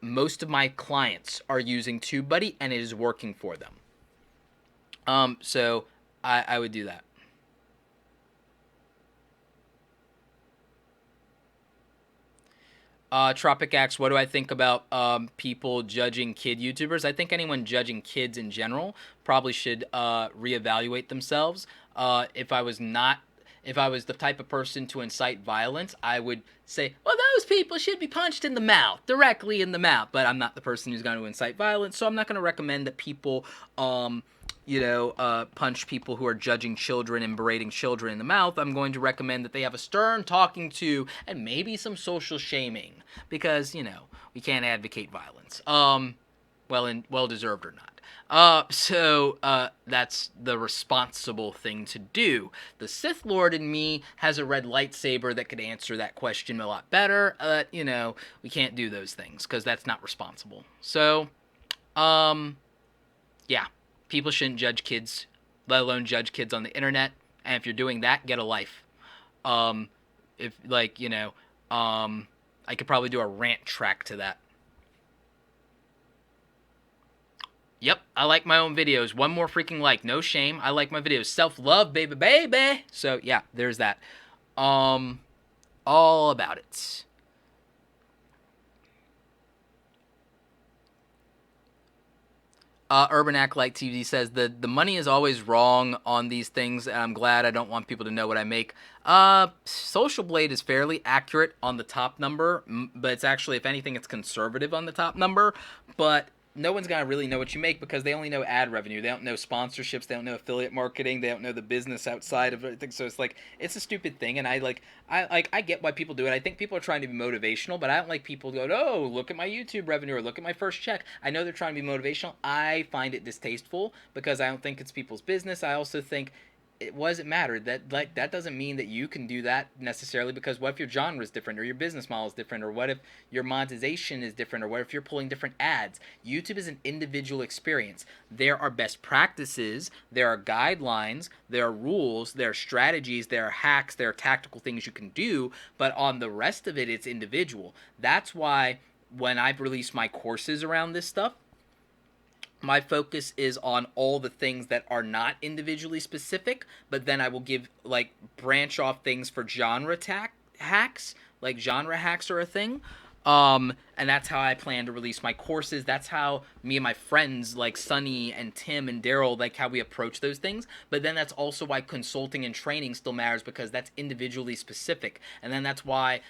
Most of my clients are using TubeBuddy, and it is working for them. So I would do that. Tropic asks, what do I think about people judging kid YouTubers? I think anyone judging kids in general probably should reevaluate themselves. If if I was the type of person to incite violence, I would say, well, those people should be punched in the mouth, directly in the mouth. But I'm not the person who's going to incite violence, so I'm not going to recommend that people, punch people who are judging children and berating children in the mouth. I'm going to recommend that they have a stern talking to and maybe some social shaming, because, we can't advocate violence. Well-deserved or not. That's the responsible thing to do. The Sith Lord in me has a red lightsaber that could answer that question a lot better. We can't do those things because that's not responsible. So, yeah, people shouldn't judge kids, let alone judge kids on the internet. And if you're doing that, get a life. I could probably do a rant track to that. Yep, I like my own videos. One more freaking like. No shame. I like my videos. Self-love, baby, baby. So, yeah, there's that. All about it. Urban Act Like TV says the money is always wrong on these things, and I'm glad. I don't want people to know what I make. Social Blade is fairly accurate on the top number, but it's actually, if anything, it's conservative on the top number. But no one's gonna really know what you make because they only know ad revenue. They don't know sponsorships. They don't know affiliate marketing. They don't know the business outside of everything. So it's a stupid thing. And I get why people do it. I think people are trying to be motivational, but I don't like people to go, oh, look at my YouTube revenue or look at my first check. I know they're trying to be motivational. I find it distasteful because I don't think it's people's business. I also think, what does it matter? That doesn't mean that you can do that necessarily, because what if your genre is different, or your business model is different, or what if your monetization is different, or what if you're pulling different ads? YouTube is an individual experience. There are best practices, there are guidelines, there are rules, there are strategies, there are hacks, there are tactical things you can do, but on the rest of it, it's individual. That's why when I've released my courses around this stuff, my focus is on all the things that are not individually specific, but then I will give, branch off things for hacks, like genre hacks are a thing. And that's how I plan to release my courses. That's how me and my friends like Sunny and Tim and Daryl, like how we approach those things. But then that's also why consulting and training still matters, because that's individually specific. And then that's why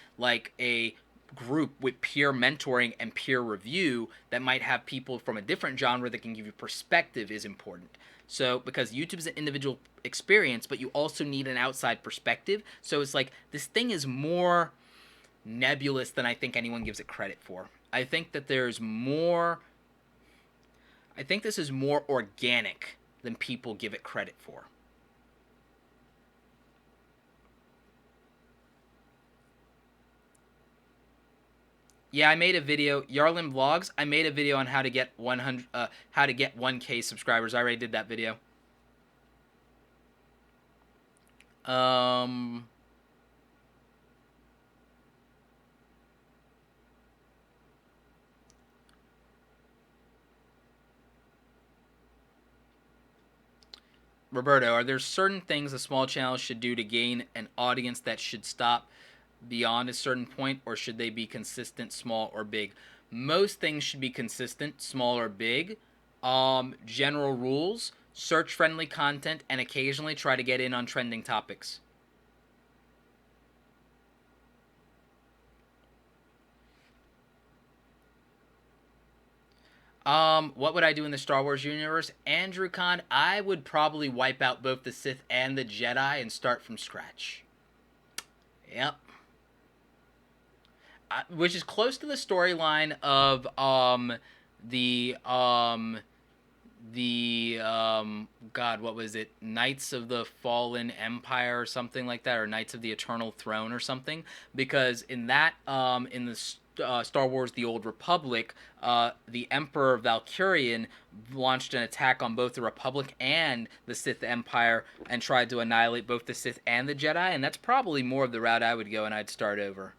a group with peer mentoring and peer review that might have people from a different genre that can give you perspective is important. So, because YouTube is an individual experience, but you also need an outside perspective. So it's this thing is more nebulous than I think anyone gives it credit for. I think that there's more. I think this is more organic than people give it credit for. Yeah, I made a video, Yarlin Vlogs. I made a video on how to get 1K subscribers. I already did that video. Roberto, are there certain things a small channel should do to gain an audience that should stop beyond a certain point, or should they be consistent, small or big? Most things should be consistent, small or big. General rules: search friendly content and occasionally try to get in on trending topics. What would I do in the Star Wars universe? Andrew Kahn, I would probably wipe out both the Sith and the Jedi and start from scratch. Yep. Which is close to the storyline of God, what was it? Knights of the Fallen Empire or something like that, or Knights of the Eternal Throne or something. Because in that, in the Star Wars: The Old Republic, the Emperor Valkyrian launched an attack on both the Republic and the Sith Empire and tried to annihilate both the Sith and the Jedi, and that's probably more of the route I would go, and I'd start over.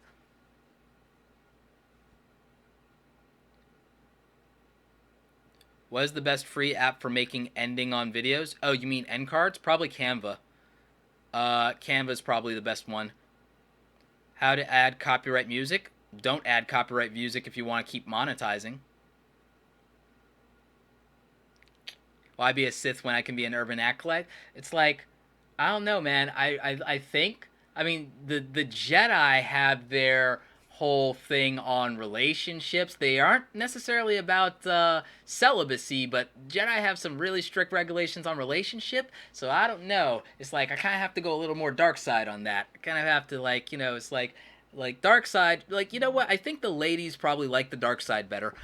What is the best free app for making ending on videos? Oh, you mean end cards? Probably Canva. Canva's probably the best one. How to add copyright music? Don't add copyright music if you want to keep monetizing. Why be a Sith when I can be an urban acolyte? It's like, I don't know, man. I think, I mean, the Jedi have their whole thing on relationships. They aren't necessarily about celibacy, but Jedi have some really strict regulations on relationship. So I don't know. It's like I kind of have to go a little more dark side on that. I kind of have to, like, it's like dark side, like, you know what, I think the ladies probably like the dark side better,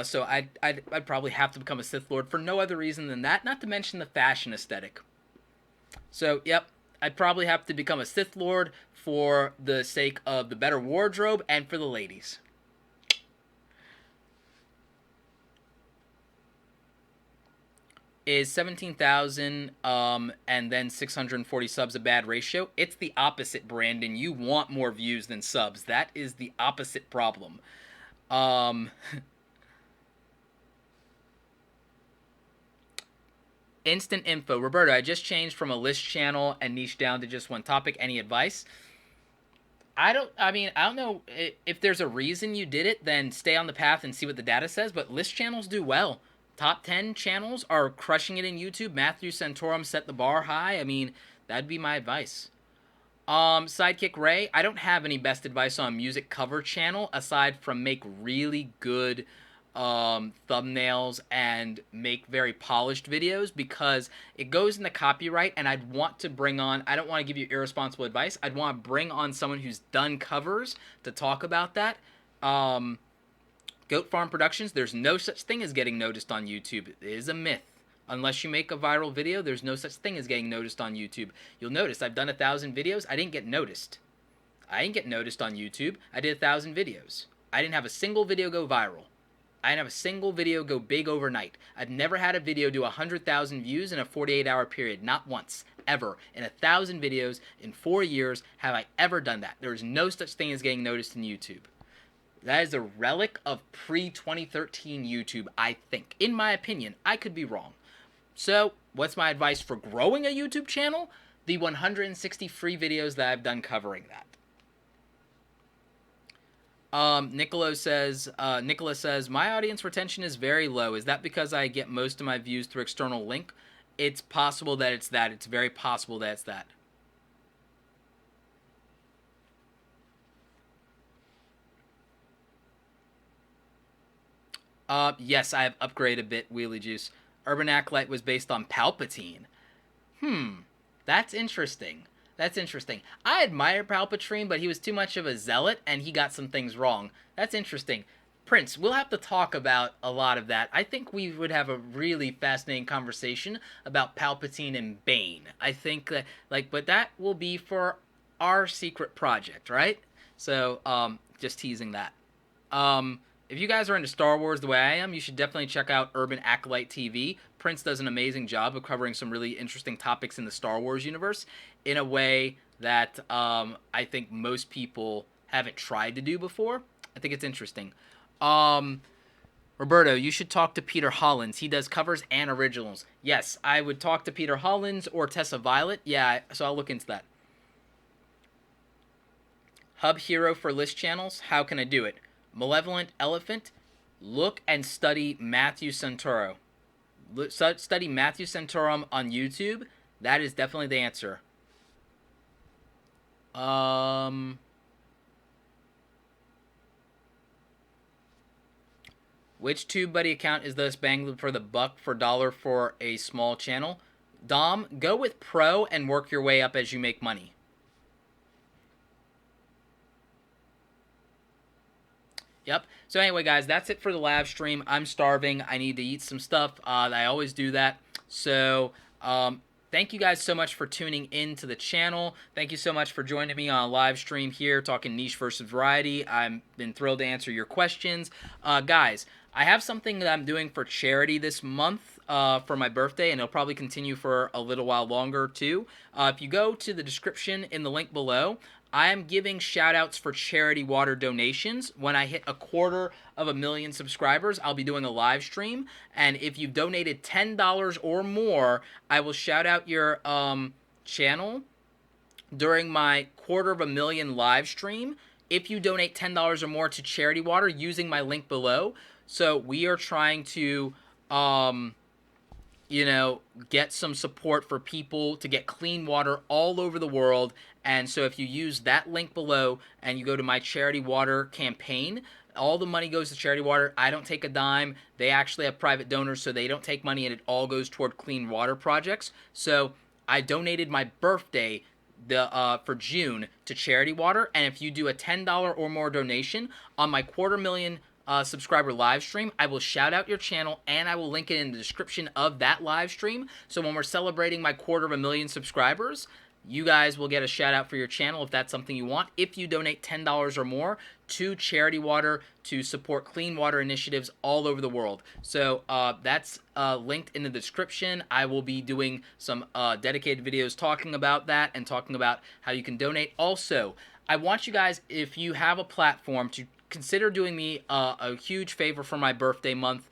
so I'd probably have to become a Sith Lord for no other reason than that, not to mention the fashion aesthetic. So, yep, I'd probably have to become a Sith Lord for the sake of the better wardrobe and for the ladies. Is 17,000 and then 640 subs a bad ratio? It's the opposite, Brandon. You want more views than subs. That is the opposite problem. Um, Instant info. Roberto, I just changed from a list channel and niche down to just one topic. Any advice? I don't know if there's a reason you did it, then stay on the path and see what the data says, but list channels do well. Top 10 channels are crushing it in YouTube. Matthew Santorum set the bar high. I mean, that'd be my advice. Sidekick Ray, I don't have any best advice on music cover channel aside from make really good thumbnails and make very polished videos, because it goes in the copyright, and I'd want to bring on, I don't want to give you irresponsible advice, I'd want to bring on someone who's done covers to talk about that. Goat Farm Productions, there's no such thing as getting noticed on YouTube. It is a myth. Unless you make a viral video, there's no such thing as getting noticed on YouTube. You'll notice I've done 1,000 videos. I didn't get noticed. I didn't get noticed on YouTube. I did 1,000 videos. I didn't have a single video go viral. I didn't have a single video go big overnight. I've never had a video do 100,000 views in a 48-hour period. Not once. Ever. In 1,000 videos in 4 years have I ever done that. There is no such thing as getting noticed in YouTube. That is a relic of pre-2013 YouTube, I think. In my opinion. I could be wrong. So, what's my advice for growing a YouTube channel? The 160 free videos that I've done covering that. Nicholas says, my audience retention is very low. Is that because I get most of my views through external link? It's possible that it's that. It's very possible that it's that. Yes, I have upgraded a bit, Wheelie Juice. Urban Acolyte was based on Palpatine. That's interesting. That's interesting. I admire Palpatine, but he was too much of a zealot, and he got some things wrong. That's interesting. Prince, we'll have to talk about a lot of that. I think we would have a really fascinating conversation about Palpatine and Bane. I think that, but that will be for our secret project, right? So, just teasing that. If you guys are into Star Wars the way I am, you should definitely check out Urban Acolyte TV. Prince does an amazing job of covering some really interesting topics in the Star Wars universe in a way that I think most people haven't tried to do before. I think it's interesting. Roberto, you should talk to Peter Hollins. He does covers and originals. Yes, I would talk to Peter Hollins or Tessa Violet. Yeah, so I'll look into that. Hub Hero for list channels. How can I do it? Malevolent Elephant, look and study Matthew Santoro. Study Matthew Santorum on YouTube. That is definitely the answer. Which TubeBuddy account is thus banged for the buck for dollar for a small channel? Dom, go with Pro and work your way up as you make money. Yep. So anyway, guys, that's it for the live stream. I'm starving. I need to eat some stuff. I always do that. So thank you guys so much for tuning in to the channel. Thank you so much for joining me on a live stream here, talking niche versus variety. I've been thrilled to answer your questions. Guys, I have something that I'm doing for charity this month for my birthday, and it'll probably continue for a little while longer too. If you go to the description in the link below, I am giving shout-outs for charity water donations. When I hit 250,000 subscribers, I'll be doing a live stream. And if you've donated $10 or more, I will shout out your channel during my 250,000 live stream if you donate $10 or more to charity water using my link below. So we are trying to get some support for people to get clean water all over the world. And so if you use that link below and you go to my charity water campaign, all the money goes to charity water. I don't take a dime. They actually have private donors, so they don't take money, and it all goes toward clean water projects. So I donated my birthday for June to charity water, and if you do a $10 or more donation on my 250,000 subscriber live stream, I will shout out your channel and I will link it in the description of that live stream. So when we're celebrating my 250,000 subscribers, you guys will get a shout out for your channel if that's something you want. If you donate $10 or more to charity water to support clean water initiatives all over the world. So that's linked in the description. I will be doing some dedicated videos talking about that and talking about how you can donate. Also, I want you guys, if you have a platform, to consider doing me a huge favor for my birthday month.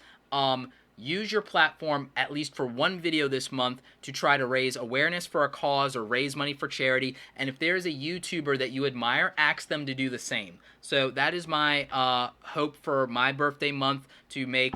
Use your platform at least for one video this month to try to raise awareness for a cause or raise money for charity. And if there is a YouTuber that you admire, ask them to do the same. So that is my hope for my birthday month, to make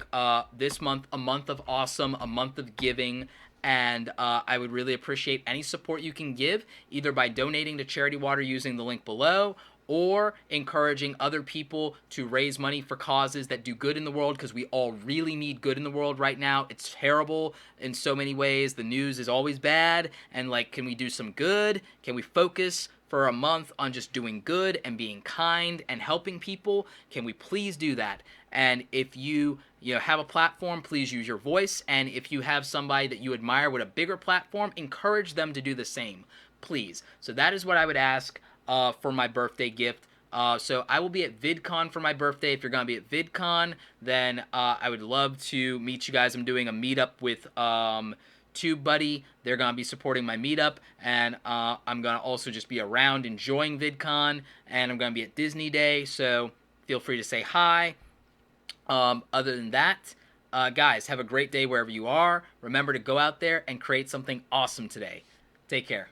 this month a month of awesome, a month of giving. And I would really appreciate any support you can give, either by donating to Charity Water using the link below, or encouraging other people to raise money for causes that do good in the world, because we all really need good in the world right now. It's terrible in so many ways. The news is always bad, and can we do some good? Can we focus for a month on just doing good and being kind and helping people? Can we please do that? And if you have a platform, please use your voice. And if you have somebody that you admire with a bigger platform, encourage them to do the same, please. So that is what I would ask for my birthday gift. So I will be at VidCon for my birthday. If you're going to be at VidCon, then I would love to meet you guys. I'm doing a meetup with TubeBuddy. They're going to be supporting my meetup, and I'm going to also just be around enjoying VidCon, and I'm going to be at Disney Day, so feel free to say hi. Other than that, guys, have a great day wherever you are. Remember to go out there and create something awesome today. Take care.